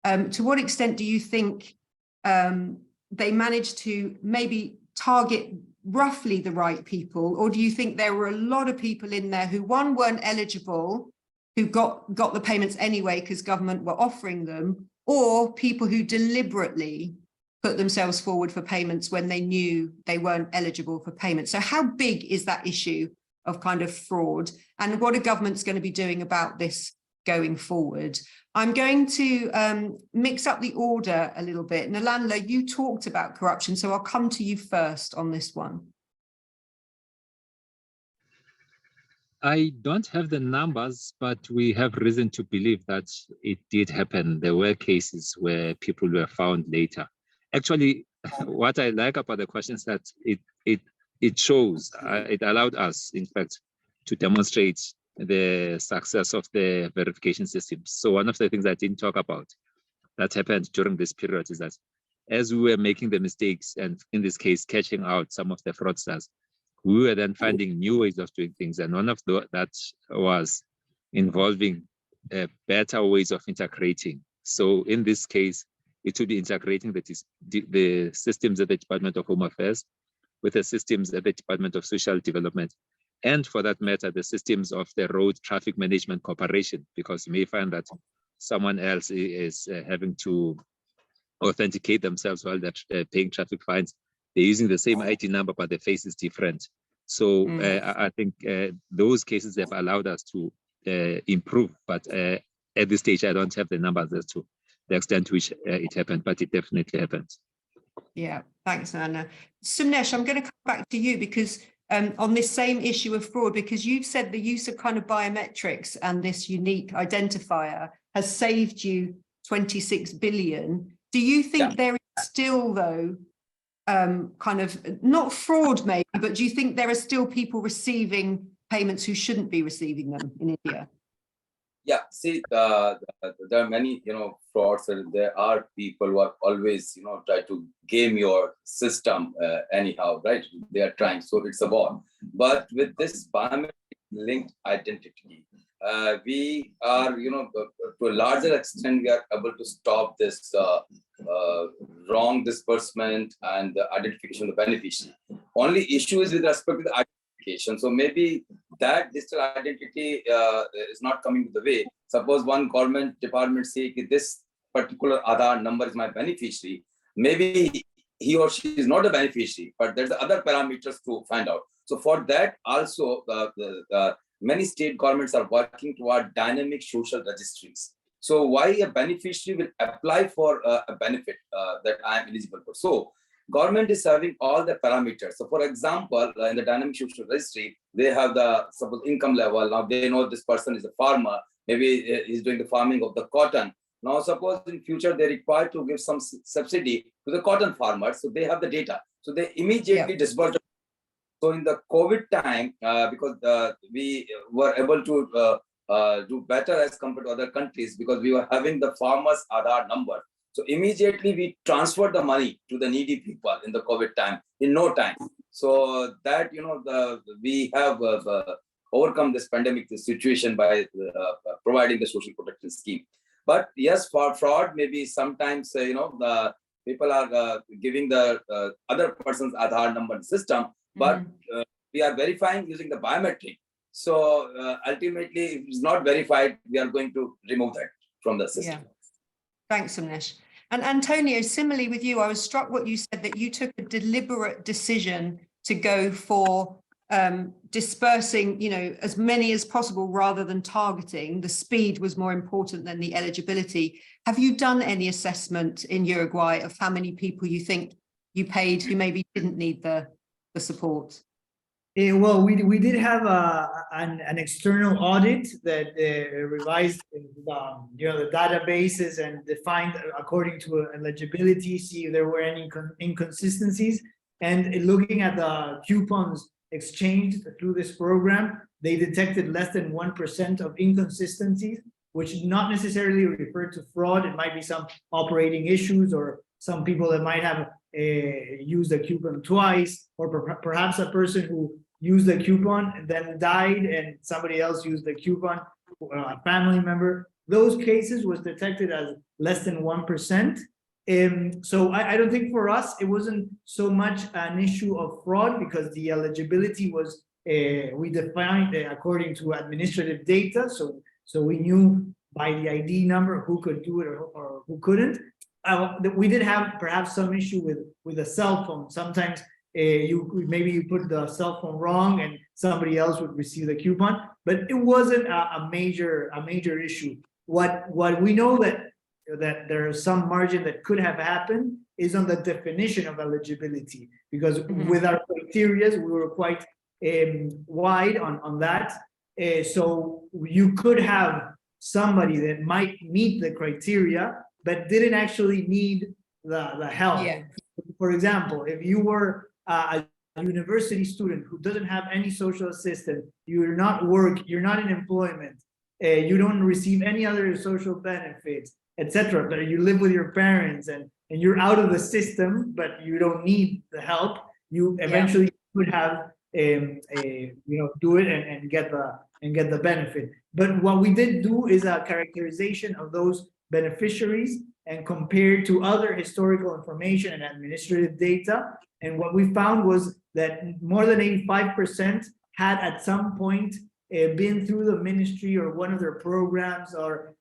to what extent do you think they managed to maybe target roughly the right people? Or do you think there were a lot of people in there who, one, weren't eligible, who got the payments anyway because government were offering them, or people who deliberately put themselves forward for payments when they knew they weren't eligible for payment? So how big is that issue of kind of fraud, and what are governments going to be doing about this going forward? I'm going to mix up the order a little bit. Nalanla, you talked about corruption, so I'll come to you first on this one. I don't have the numbers, but we have reason to believe that it did happen. There were cases where people were found later. Actually, what I like about the question is that it shows, it allowed us, in fact, to demonstrate the success of the verification system. So one of the things I didn't talk about that happened during this period is that as we were making the mistakes, and in this case, catching out some of the fraudsters, we were then finding new ways of doing things. And one of that was involving better ways of integrating. So in this case, it would be integrating the systems at the Department of Home Affairs with the systems at the Department of Social Development, and for that matter, the systems of the Road Traffic Management Corporation, because you may find that someone else is having to authenticate themselves while they're paying traffic fines. They're using the same ID number, but the face is different. So I think those cases have allowed us to improve, but at this stage, I don't have the numbers as to the extent to which it happened, but it definitely happened. Yeah, thanks, Anna. Sumnesh, I'm going to come back to you because on this same issue of fraud, because you've said the use of kind of biometrics and this unique identifier has saved you 26 billion. Do you think there is still, though, kind of not fraud maybe, but do you think there are still people receiving payments who shouldn't be receiving them in India? Yeah, see, there are many, frauds, and there are people who are always, try to game your system anyhow, right? They are trying, so it's a war. But with this biometric linked identity, we are, to a larger extent, we are able to stop this wrong disbursement and the identification of the beneficiary. Only issue is with respect to the identification. So maybe that digital identity is not coming to the way. Suppose one government department say this particular Aadhaar number is my beneficiary. Maybe he or she is not a beneficiary, but there's other parameters to find out. So for that also, many state governments are working toward dynamic social registries. So why a beneficiary will apply for a benefit that I am eligible for? So government is serving all the parameters. So for example, in the dynamic social registry, they have the suppose income level. Now they know this person is a farmer. Maybe he's doing the farming of the cotton. Now suppose in future they require to give some subsidy to the cotton farmers. So they have the data. So they immediately disburse. So in the COVID time, because we were able to do better as compared to other countries because we were having the farmers' Aadhaar number. So immediately we transferred the money to the needy people in the COVID time in no time. So that, we have overcome this pandemic situation by providing the social protection scheme. But yes, for fraud, maybe sometimes, the people are giving the other person's Aadhaar number system, but we are verifying using the biometric. So ultimately, if it's not verified, we are going to remove that from the system. Yeah. Thanks, Sumnesh. And Antonio, similarly with you, I was struck what you said, that you took a deliberate decision to go for dispersing, as many as possible rather than targeting. The speed was more important than the eligibility. Have you done any assessment in Uruguay of how many people you think you paid who maybe didn't need the support? Well, we did have an external audit that revised the databases and defined according to eligibility, see if there were any inconsistencies. And looking at the coupons exchanged through this program, they detected less than 1% of inconsistencies, which not necessarily refer to fraud. It might be some operating issues or some people that might have used a coupon twice, or perhaps a person who used the coupon and then died and somebody else used the coupon, a family member. Those cases was detected as less than 1%. So I don't think for us, it wasn't so much an issue of fraud, because the eligibility was, we defined according to administrative data. So we knew by the ID number who could do it or who couldn't. We did have perhaps some issue with a cell phone. Sometimes maybe you put the cell phone wrong and somebody else would receive the coupon, but it wasn't a major issue. What we know that there's some margin that could have happened is on the definition of eligibility, because with our criteria we were quite wide on that. So you could have somebody that might meet the criteria but didn't actually need the help. Yeah. For example, if you were a university student who doesn't have any social assistance, you're not in employment, you don't receive any other social benefits, etc., but you live with your parents and you're out of the system, but you don't need the help, you eventually could have do it and get the benefit. But what we did do is a characterization of those beneficiaries and compared to other historical information and administrative data. And what we found was that more than 85% had at some point been through the ministry or one of their programs, or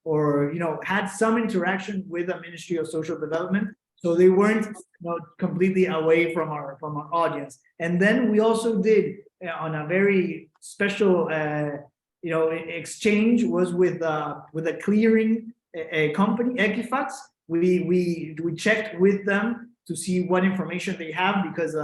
had some interaction with the Ministry of Social Development. So they weren't completely away from our audience. And then we also did on a very special exchange was with a clearing company, Equifax. We checked with them to see what information they have, because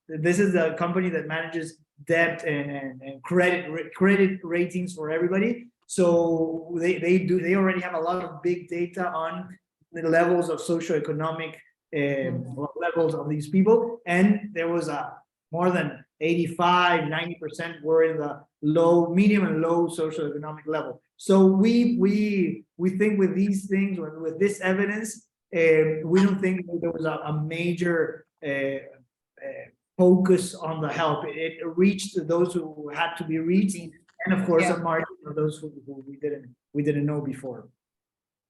this is the company that manages debt and credit ratings for everybody. So they already have a lot of big data on the levels of socioeconomic levels of these people, and there was more than 85-90% were in the medium and low socioeconomic level. So we think with these things, with this evidence, we don't think there was a major focus on the help. It reached those who had to be reached, and of course a margin of those who we didn't know before.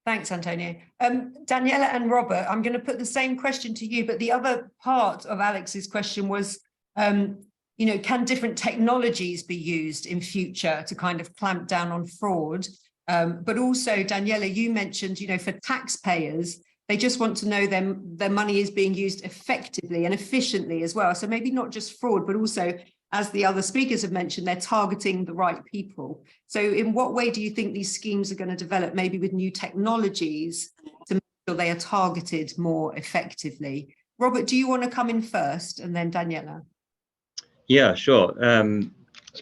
Thanks, Antonio. Daniela and Robert, I'm going to put the same question to you, but the other part of Alex's question was, can different technologies be used in future to kind of clamp down on fraud? But also, Daniela, you mentioned, for taxpayers, they just want to know their money is being used effectively and efficiently as well. So maybe not just fraud, but also, as the other speakers have mentioned, they're targeting the right people. So in what way do you think these schemes are going to develop, maybe with new technologies, to make sure they are targeted more effectively? Robert, do you want to come in first, and then Daniela? Yeah, sure.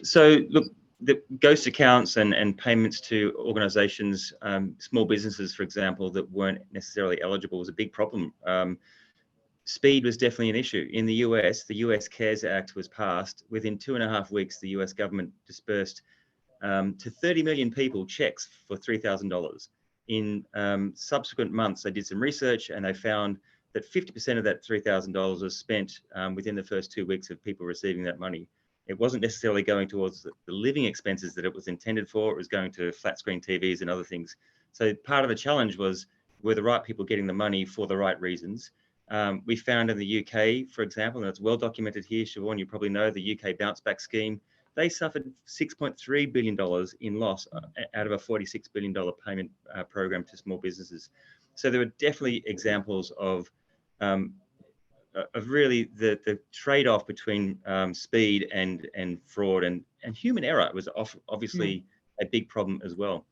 So look, the ghost accounts and payments to organizations, small businesses, for example, that weren't necessarily eligible was a big problem. Speed was definitely an issue. In the US, the US CARES Act was passed. Within 2.5 weeks, the US government dispersed to 30 million people checks for $3,000. In subsequent months, they did some research and they found that 50% of that $3,000 was spent within the first 2 weeks of people receiving that money. It wasn't necessarily going towards the living expenses that it was intended for. It was going to flat screen TVs and other things. So part of the challenge was, were the right people getting the money for the right reasons? We found in the UK, for example, and it's well documented here, Siobhan, you probably know the UK bounce back scheme, they suffered $6.3 billion in loss out of a $46 billion payment program to small businesses. So there were definitely examples of really the trade-off between speed and fraud and human error was obviously a big problem as well.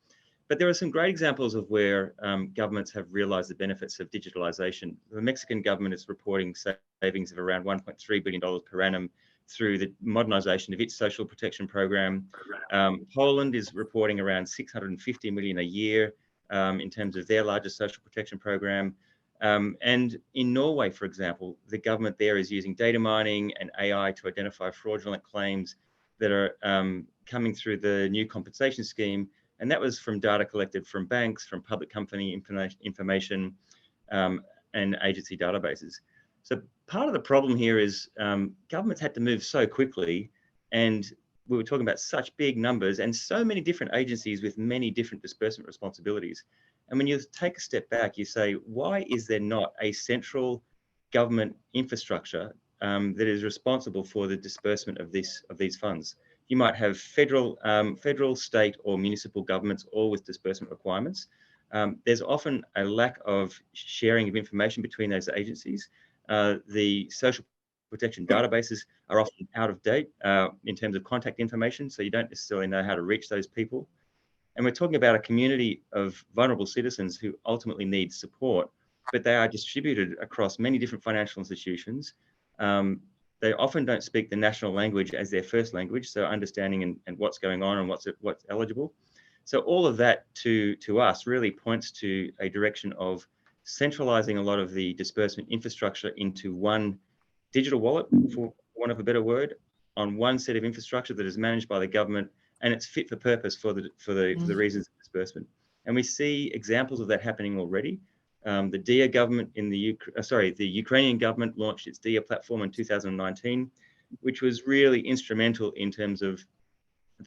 But there are some great examples of where governments have realized the benefits of digitalization. The Mexican government is reporting savings of around $1.3 billion per annum through the modernisation of its social protection program. Poland is reporting around 650 million a year in terms of their largest social protection program. And in Norway, for example, the government there is using data mining and AI to identify fraudulent claims that are coming through the new compensation scheme. And that was from data collected from banks, from public company information, and agency databases. So part of the problem here is governments had to move so quickly, and we were talking about such big numbers and so many different agencies with many different disbursement responsibilities. And when you take a step back, you say, why is there not a central government infrastructure that is responsible for the disbursement of these funds? You might have federal, state, or municipal governments, all with disbursement requirements. There's often a lack of sharing of information between those agencies. The social protection databases are often out of date in terms of contact information, so you don't necessarily know how to reach those people. And we're talking about a community of vulnerable citizens who ultimately need support, but they are distributed across many different financial institutions. They often don't speak the national language as their first language, so understanding and what's going on and what's eligible. So all of that to us really points to a direction of centralizing a lot of the disbursement infrastructure into one digital wallet, for want of a better word, on one set of infrastructure that is managed by the government, and it's fit for purpose for the reasons of disbursement. And we see examples of that happening already. The DIA government in the Ukrainian government launched its DIA platform in 2019, which was really instrumental in terms of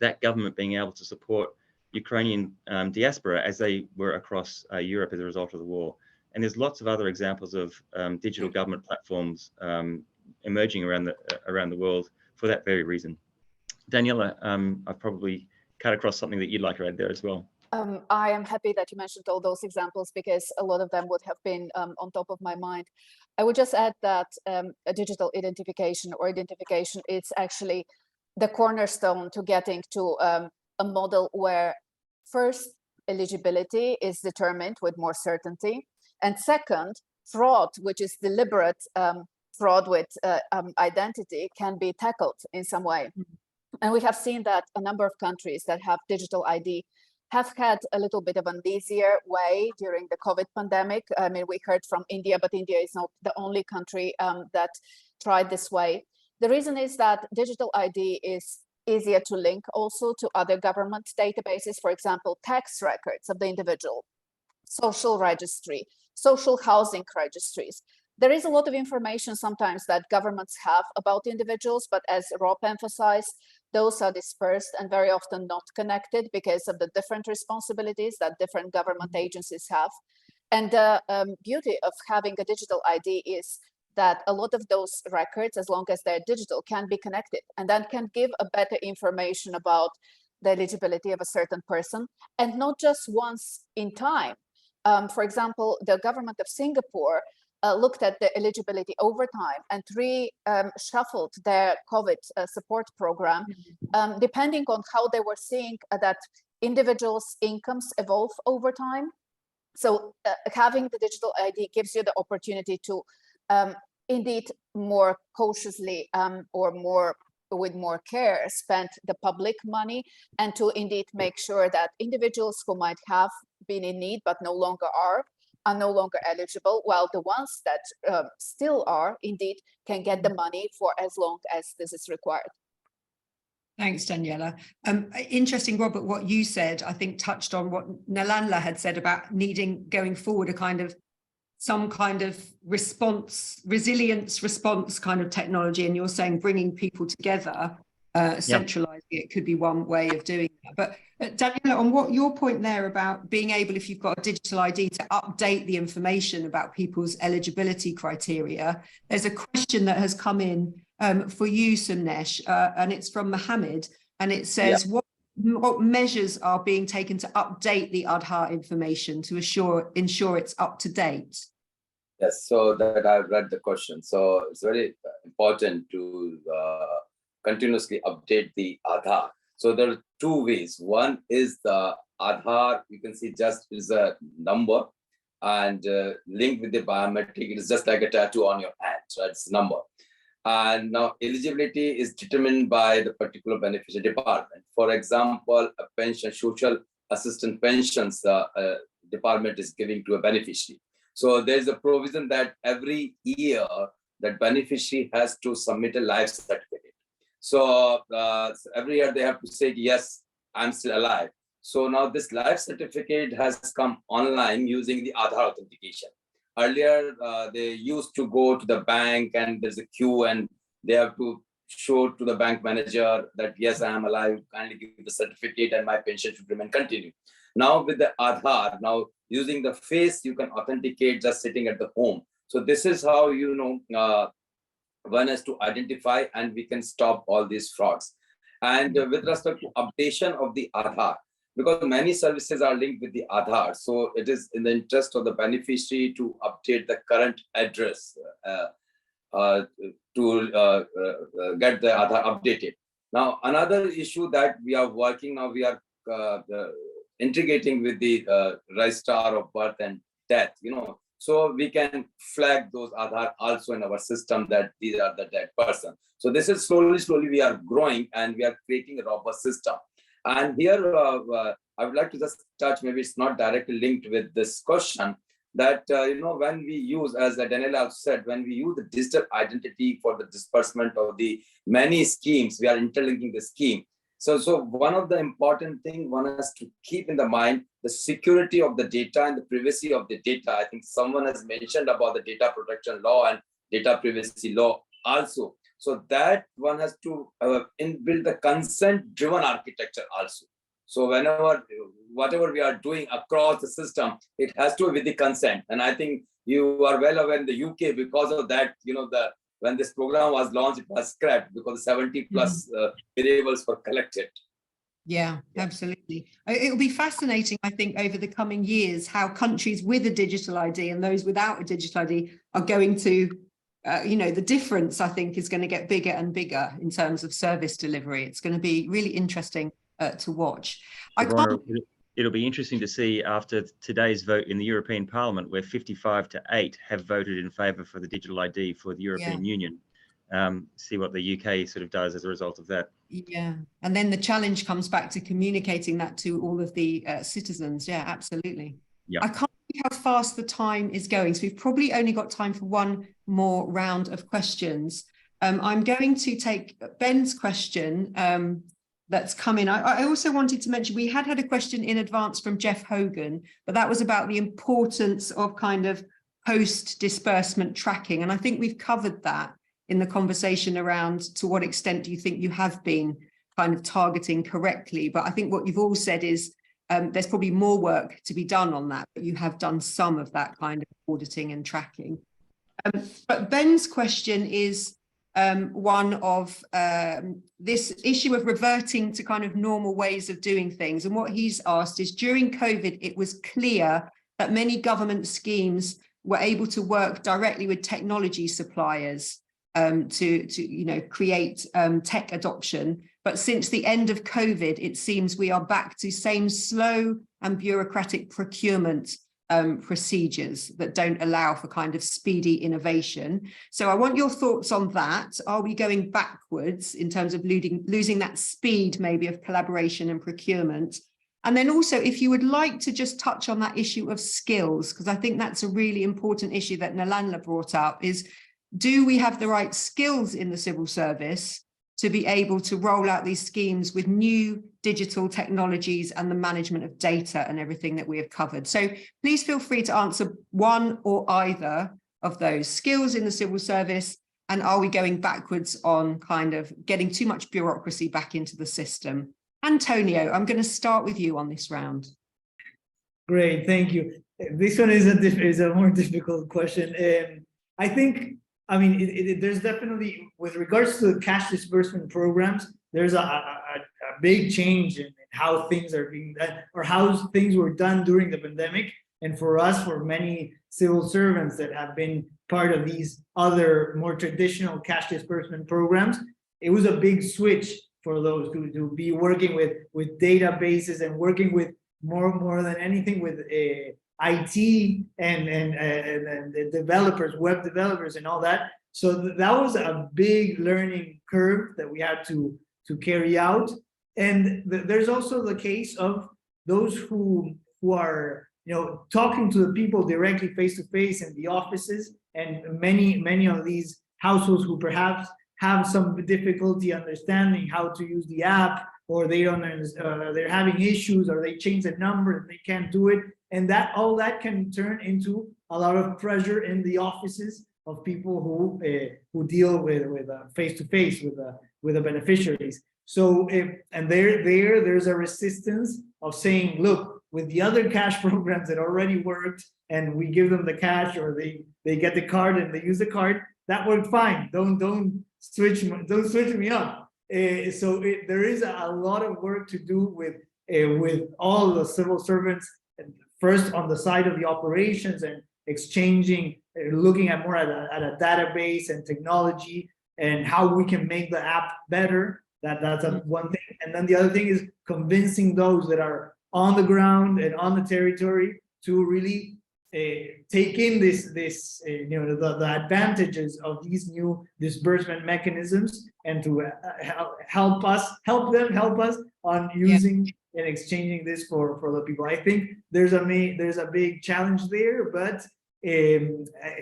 that government being able to support Ukrainian diaspora as they were across Europe as a result of the war. And there's lots of other examples of digital government platforms emerging around the world for that very reason. Daniela, I've probably cut across something that you'd like to add there as well. I am happy that you mentioned all those examples because a lot of them would have been on top of my mind. I would just add that a digital identification or identification is actually the cornerstone to getting to a model where first eligibility is determined with more certainty, and second, fraud, which is deliberate fraud with identity, can be tackled in some way. And we have seen that a number of countries that have digital ID have had a little bit of an easier way during the COVID pandemic. I mean, we heard from India, but India is not the only country that tried this way. The reason is that digital ID is easier to link also to other government databases, for example, tax records of the individual, social registry, social housing registries. There is a lot of information sometimes that governments have about individuals, but as Rob emphasized, those are dispersed and very often not connected because of the different responsibilities that different government agencies have. And the beauty of having a digital ID is that a lot of those records, as long as they're digital, can be connected and then can give a better information about the eligibility of a certain person, and not just once in time. For example, the government of Singapore looked at the eligibility over time and reshuffled their COVID support program, depending on how they were seeing that individuals' incomes evolve over time. So having the digital ID gives you the opportunity to indeed more cautiously or more with more care spend the public money, and to indeed make sure that individuals who might have been in need but no longer are no longer eligible, while the ones that still are indeed can get the money for as long as this is required. Thanks, Daniela. Interesting, Robert, what you said, I think touched on what Nalanla had said about needing going forward some kind of resilience response kind of technology. And you're saying bringing people together, centralizing it could be one way of doing that. But Daniela, on what your point there about being able, if you've got a digital ID, to update the information about people's eligibility criteria, there's a question that has come in for you, Sumnesh, and it's from Mohammed, and it says, what measures are being taken to update the Aadhaar information to ensure it's up to date? Yes, so that I've read the question. So it's very important to continuously update the Aadhaar. So there are two ways. One is the Aadhaar, you can see just is a number and linked with the biometric. It is just like a tattoo on your hand, right? It's a number. And now eligibility is determined by the particular beneficiary department. For example, a pension, social assistance pensions department is giving to a beneficiary. So there's a provision that every year that beneficiary has to submit a life certificate. So every year they have to say, yes, I'm still alive. So now this life certificate has come online using the Aadhaar authentication. Earlier, they used to go to the bank and there's a queue and they have to show to the bank manager that, yes, I am alive, kindly give me the certificate and my pension should remain continued. Now with the Aadhaar, now using the face, you can authenticate just sitting at the home. So this is how, one has to identify and we can stop all these frauds. And with respect to updation of the Aadhaar, because many services are linked with the Aadhaar, so it is in the interest of the beneficiary to update the current address to get the Aadhaar updated. Now, another issue that we are working now, we are integrating with the registrar of birth and death, so we can flag those Aadhaar also in our system that these are the dead person. So this is slowly we are growing and we are creating a robust system. And here I would like to just touch, maybe it's not directly linked with this question, that when we use, as Daniela said, when we use the digital identity for the disbursement of the many schemes, we are interlinking the scheme. So one of the important things one has to keep in the mind, the security of the data and the privacy of the data. I think someone has mentioned about the data protection law and data privacy law also. So that one has to inbuild the consent-driven architecture also. So whatever we are doing across the system, it has to be with the consent. And I think you are well aware in the UK, because of that, when this program was launched, it was scrapped because 70 plus variables were collected. Yeah, absolutely. It will be fascinating, I think, over the coming years, how countries with a digital ID and those without a digital ID are going to, the difference, I think, is going to get bigger and bigger in terms of service delivery. It's going to be really interesting to watch. It'll be interesting to see after today's vote in the European Parliament, where 55-8 have voted in favour for the digital ID for the European Union. See what the UK sort of does as a result of that. Yeah, and then the challenge comes back to communicating that to all of the citizens. Yeah, absolutely. Yeah. I can't see how fast the time is going, so we've probably only got time for one more round of questions. I'm going to take Ben's question that's come in. I also wanted to mention, we had a question in advance from Jeff Hogan, but that was about the importance of kind of post-disbursement tracking. And I think we've covered that in the conversation around to what extent do you think you have been kind of targeting correctly. But I think what you've all said is there's probably more work to be done on that, but you have done some of that kind of auditing and tracking. But Ben's question is one of this issue of reverting to kind of normal ways of doing things. And what he's asked is, during COVID, it was clear that many government schemes were able to work directly with technology suppliers to create tech adoption. But since the end of COVID, it seems we are back to same slow and bureaucratic procurement procedures that don't allow for kind of speedy innovation. So I want your thoughts on that. Are we going backwards in terms of losing that speed maybe of collaboration and procurement? And then also, if you would like to just touch on that issue of skills, because I think that's a really important issue that Nalanla brought up, is do we have the right skills in the civil service to be able to roll out these schemes with new digital technologies and the management of data and everything that we have covered? So please feel free to answer one or either of those: skills in the civil service, and are we going backwards on kind of getting too much bureaucracy back into the system? Antonio, I'm going to start with you on this round. Great, thank you. This one is a more difficult question. I think, there's definitely, with regards to the cash disbursement programs, there's a big change in how things are being done, or how things were done during the pandemic. And for us, for many civil servants that have been part of these other more traditional cash disbursement programs, it was a big switch for those to be working with databases and working with more than anything with IT and the developers, web developers and all that. So that was a big learning curve that we had to carry out. And there's also the case of those who are, you know, talking to the people directly face to face in the offices, and many of these households who perhaps have some difficulty understanding how to use the app, or they don't they're having issues, or they change the number and they can't do it, and that all that can turn into a lot of pressure in the offices of people who deal with face to face with the beneficiaries. So and there's a resistance of saying, look, with the other cash programs that already worked, and we give them the cash, or they get the card and they use the card, that worked fine. Don't switch me up. So there is a lot of work to do with all the civil servants, first on the side of the operations and exchanging, looking at more at a database and technology and how we can make the app better. That's one thing. And then the other thing is convincing those that are on the ground and on the territory to really take in this you know, the advantages of these new disbursement mechanisms, and to help us on using and exchanging this for the people. I think there's a big challenge there, but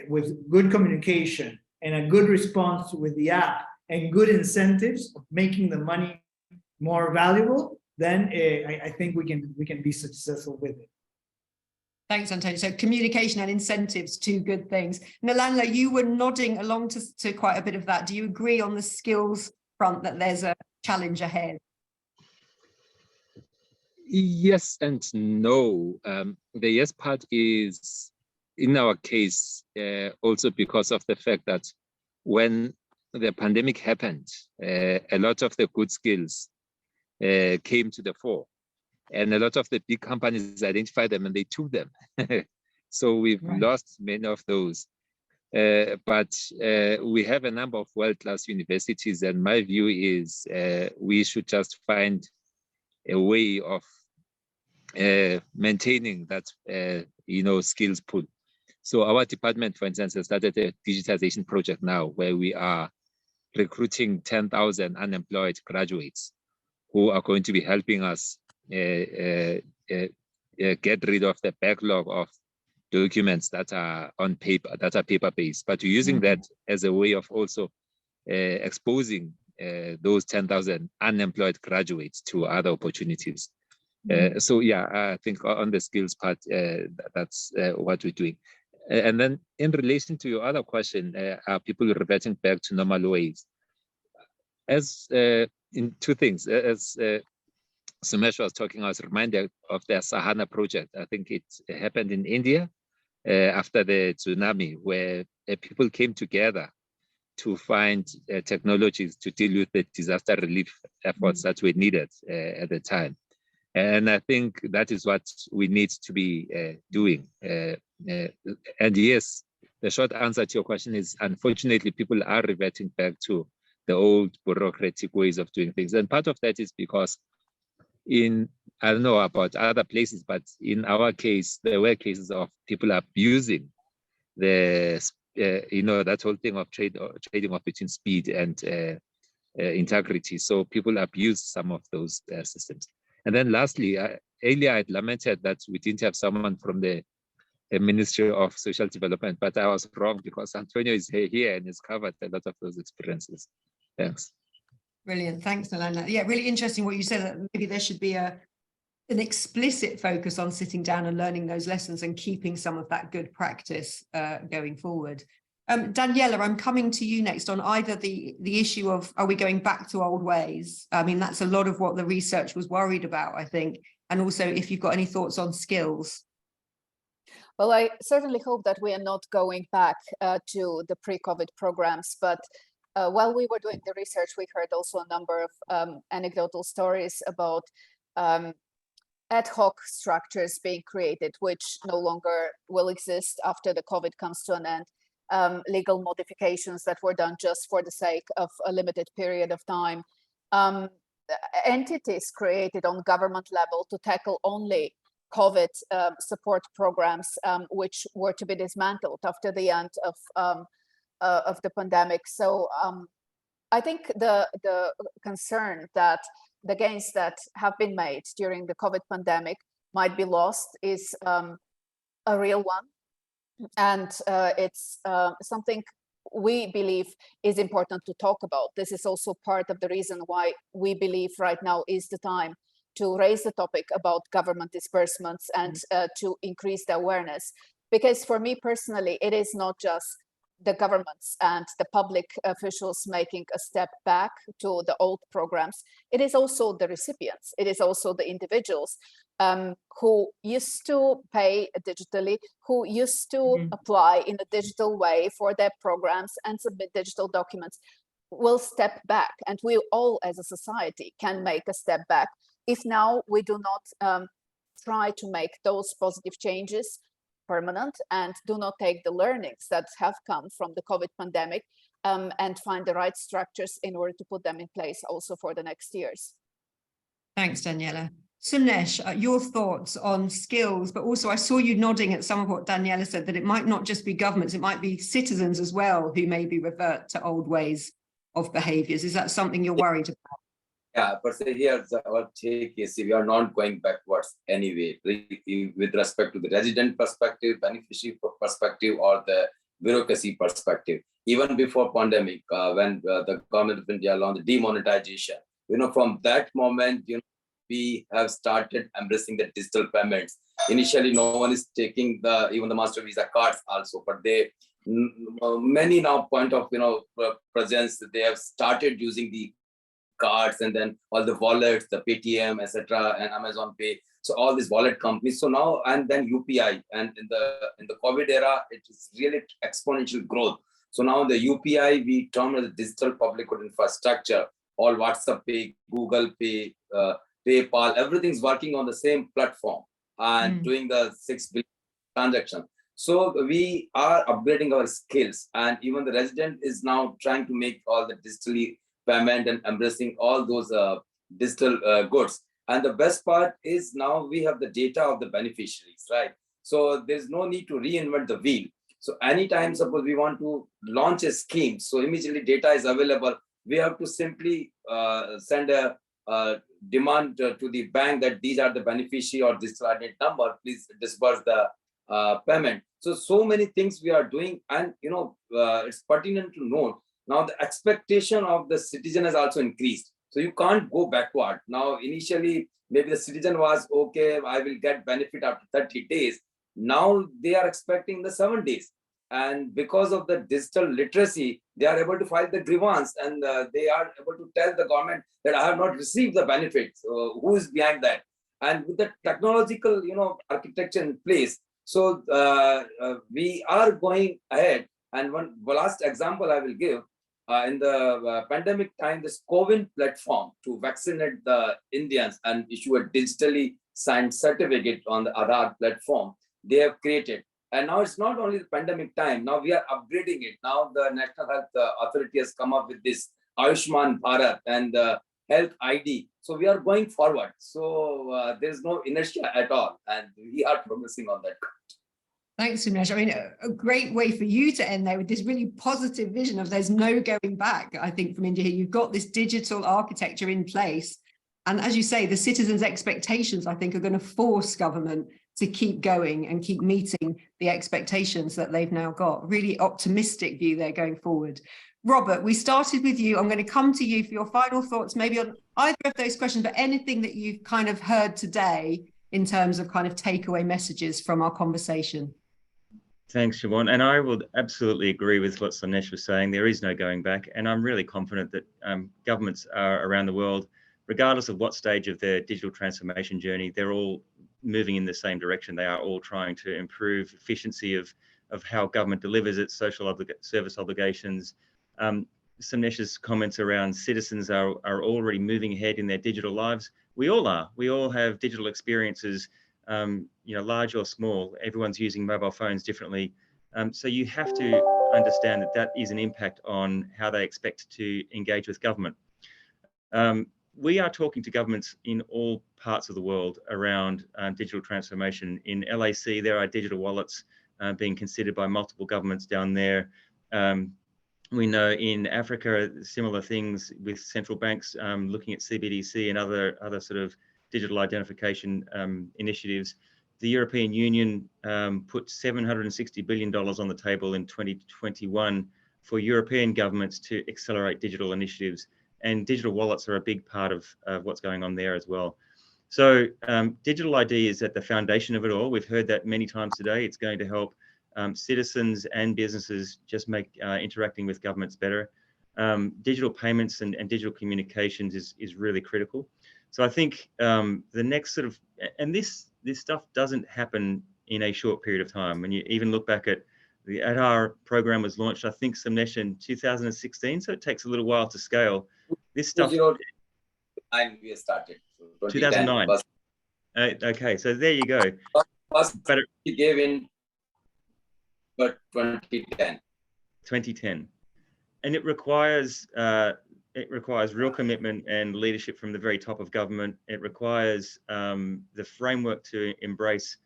with good communication and a good response with the app and good incentives of making the money more valuable, then I think we can be successful with it. Thanks, Antonio. So communication and incentives, two good things. Nalanla, you were nodding along to quite a bit of that. Do you agree on the skills front that there's a challenge ahead? Yes and no. The yes part is, in our case, also because of the fact that when the pandemic happened, a lot of the good skills came to the fore. And a lot of the big companies identified them and they took them. So we've lost many of those. But we have a number of world-class universities, and my view is we should just find a way of maintaining that you know, skills pool. So our department, for instance, has started a digitization project now where we are recruiting 10,000 unemployed graduates who are going to be helping us get rid of the backlog of documents that are on paper, that are paper-based, but using that as a way of also exposing those 10,000 unemployed graduates to other opportunities. So yeah, I think on the skills part, that's what we're doing. And then in relation to your other question, are people reverting back to normal ways? As in two things, as Sumesh was talking, I was reminded of the Sahana project. I think it happened in India after the tsunami, where people came together to find technologies to deal with the disaster relief efforts that were needed at the time. And I think that is what we need to be doing. And yes, the short answer to your question is, unfortunately, people are reverting back to the old bureaucratic ways of doing things. And part of that is because I don't know about other places, but in our case, there were cases of people abusing the, you know, that whole thing of trading off between speed and integrity. So people abuse some of those systems. And then lastly, earlier I lamented that we didn't have someone from the Ministry of Social Development, but I was wrong because Antonio is here and has covered a lot of those experiences. Thanks. Brilliant. Thanks, Nalanla. Yeah, really interesting what you said, that maybe there should be an explicit focus on sitting down and learning those lessons and keeping some of that good practice going forward. Daniela, I'm coming to you next on either the issue of, are we going back to old ways? I mean, that's a lot of what the research was worried about, I think. And also if you've got any thoughts on skills. Well, I certainly hope that we are not going back to the pre-COVID programs, but while we were doing the research, we heard also a number of anecdotal stories about ad hoc structures being created, which no longer will exist after the COVID comes to an end. Legal modifications that were done just for the sake of a limited period of time. Entities created on government level to tackle only COVID support programs, which were to be dismantled after the end of the pandemic. So I think the concern that the gains that have been made during the COVID pandemic might be lost is a real one. And it's something we believe is important to talk about. This is also part of the reason why we believe right now is the time to raise the topic about government disbursements and to increase the awareness. Because for me personally, it is not just the governments and the public officials making a step back to the old programs. It is also the recipients. It is also the individuals who used to pay digitally, who used to apply in a digital way for their programs and submit digital documents, will step back. And we all as a society can make a step back if now we do not try to make those positive changes permanent and do not take the learnings that have come from the COVID pandemic and find the right structures in order to put them in place also for the next years. Thanks, Daniela. Sumnesh, your thoughts on skills, but also I saw you nodding at some of what Daniela said, that it might not just be governments, it might be citizens as well who maybe revert to old ways of behaviors. Is that something you're worried about? Yeah, but say here, our take is we are not going backwards anyway, with respect to the resident perspective, beneficiary perspective, or the bureaucracy perspective. Even before pandemic, when the government of India launched demonetization, from that moment, we have started embracing the digital payments. Initially, no one is taking even the master visa cards also, but many now point of presence, they have started using the cards, and then all the wallets, the Paytm, etc., and Amazon Pay. So all these wallet companies. So now, and then UPI, and in the COVID era, it is really exponential growth. So now the UPI we term as digital public good infrastructure. All WhatsApp Pay, Google Pay, PayPal, everything's working on the same platform and doing the 6 billion transaction. So we are upgrading our skills, and even the resident is now trying to make all the digitally payment and embracing all those digital goods. And the best part is now we have the data of the beneficiaries, right? So there's no need to reinvent the wheel. So anytime, suppose we want to launch a scheme, so immediately data is available. We have to simply send a demand to the bank that these are the beneficiary or digital identity number, please disburse the payment. So many things we are doing, and it's pertinent to note, now the expectation of the citizen has also increased. So you can't go backward. Now, initially, maybe the citizen was, okay, I will get benefit after 30 days. Now they are expecting the 7 days. And because of the digital literacy, they are able to file the grievance, and they are able to tell the government that I have not received the benefits. Who is behind that? And with the technological, architecture in place, so we are going ahead. And one last example I will give. In the pandemic time, this COVID platform to vaccinate the Indians and issue a digitally signed certificate on the Aadhaar platform, they have created. And now it's not only the pandemic time, now we are upgrading it. Now the National Health Authority has come up with this Ayushman Bharat and the Health ID. So we are going forward. So there's no inertia at all. And we are progressing on that. Thanks, Sumnesh. I mean, a great way for you to end there with this really positive vision of there's no going back, I think, from India here. You've got this digital architecture in place. And as you say, the citizens' expectations, I think, are going to force government to keep going and keep meeting the expectations that they've now got. Really optimistic view there going forward. Robert, we started with you. I'm going to come to you for your final thoughts, maybe on either of those questions, but anything that you've kind of heard today in terms of kind of takeaway messages from our conversation. Thanks, Siobhan. And I would absolutely agree with what Sumnesh was saying. There is no going back. And I'm really confident that governments are around the world, regardless of what stage of their digital transformation journey, they're all moving in the same direction. They are all trying to improve efficiency of how government delivers its service obligations. Sumnesh's comments around citizens are already moving ahead in their digital lives. We all are. We all have digital experiences, large or small. Everyone's using mobile phones differently. So you have to understand that is an impact on how they expect to engage with government. We are talking to governments in all parts of the world around digital transformation. In LAC, there are digital wallets being considered by multiple governments down there. We know in Africa, similar things with central banks looking at CBDC and other sort of digital identification initiatives. The European Union put $760 billion on the table in 2021 for European governments to accelerate digital initiatives. And digital wallets are a big part of what's going on there as well. So digital ID is at the foundation of it all. We've heard that many times today. It's going to help citizens and businesses just make interacting with governments better. Digital payments and digital communications is really critical. So I think the next sort of, and this stuff doesn't happen in a short period of time. When you even look back at the Aadhaar program was launched, I think, Samnesh, in 2016. So it takes a little while to scale. This stuff. 2009 we started. So 2009. Okay, so there you go. First, but we gave in 2010. 2010, and it requires real commitment and leadership from the very top of government. It requires the framework to embrace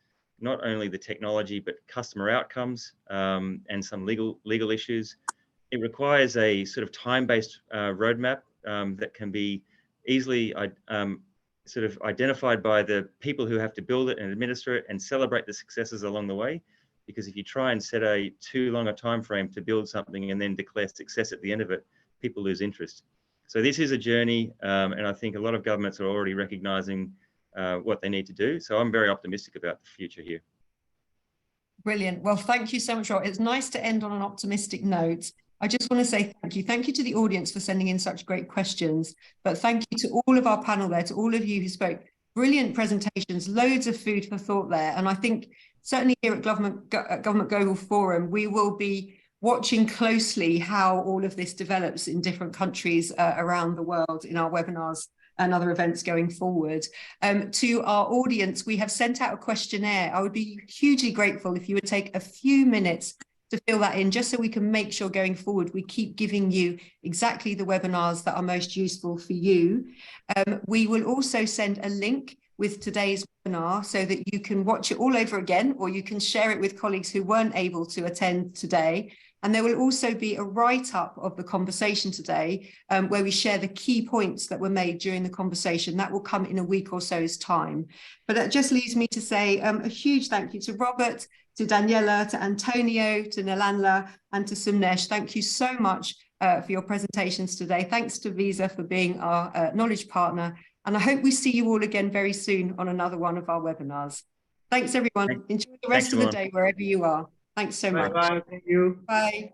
not only the technology but customer outcomes and some legal issues. It requires a sort of time-based roadmap that can be easily sort of identified by the people who have to build it and administer it, and celebrate the successes along the way. Because if you try and set a too long a time frame to build something and then declare success at the end of it, people lose interest. So this is a journey, and I think a lot of governments are already recognizing what they need to do. So I'm very optimistic about the future here. Brilliant. Well, thank you so much, Rob. It's nice to end on an optimistic note. I just want to say thank you. Thank you to the audience for sending in such great questions. But thank you to all of our panel there, to all of you who spoke. Brilliant presentations, loads of food for thought there. And I think certainly here at Government Global Forum, we will be watching closely how all of this develops in different countries around the world in our webinars and other events going forward. To our audience, we have sent out a questionnaire. I would be hugely grateful if you would take a few minutes to fill that in, just so we can make sure going forward we keep giving you exactly the webinars that are most useful for you. We will also send a link with today's webinar so that you can watch it all over again, or you can share it with colleagues who weren't able to attend today. And there will also be a write-up of the conversation today where we share the key points that were made during the conversation. That will come in a week or so's time. But that just leaves me to say a huge thank you to Robert, to Daniela, to Antonio, to Nilanla, and to Samnesh. Thank you so much for your presentations today. Thanks to Visa for being our knowledge partner. And I hope we see you all again very soon on another one of our webinars. Thanks, everyone. Enjoy the rest of the day wherever you are. Thanks so much. Bye. Thank you. Bye.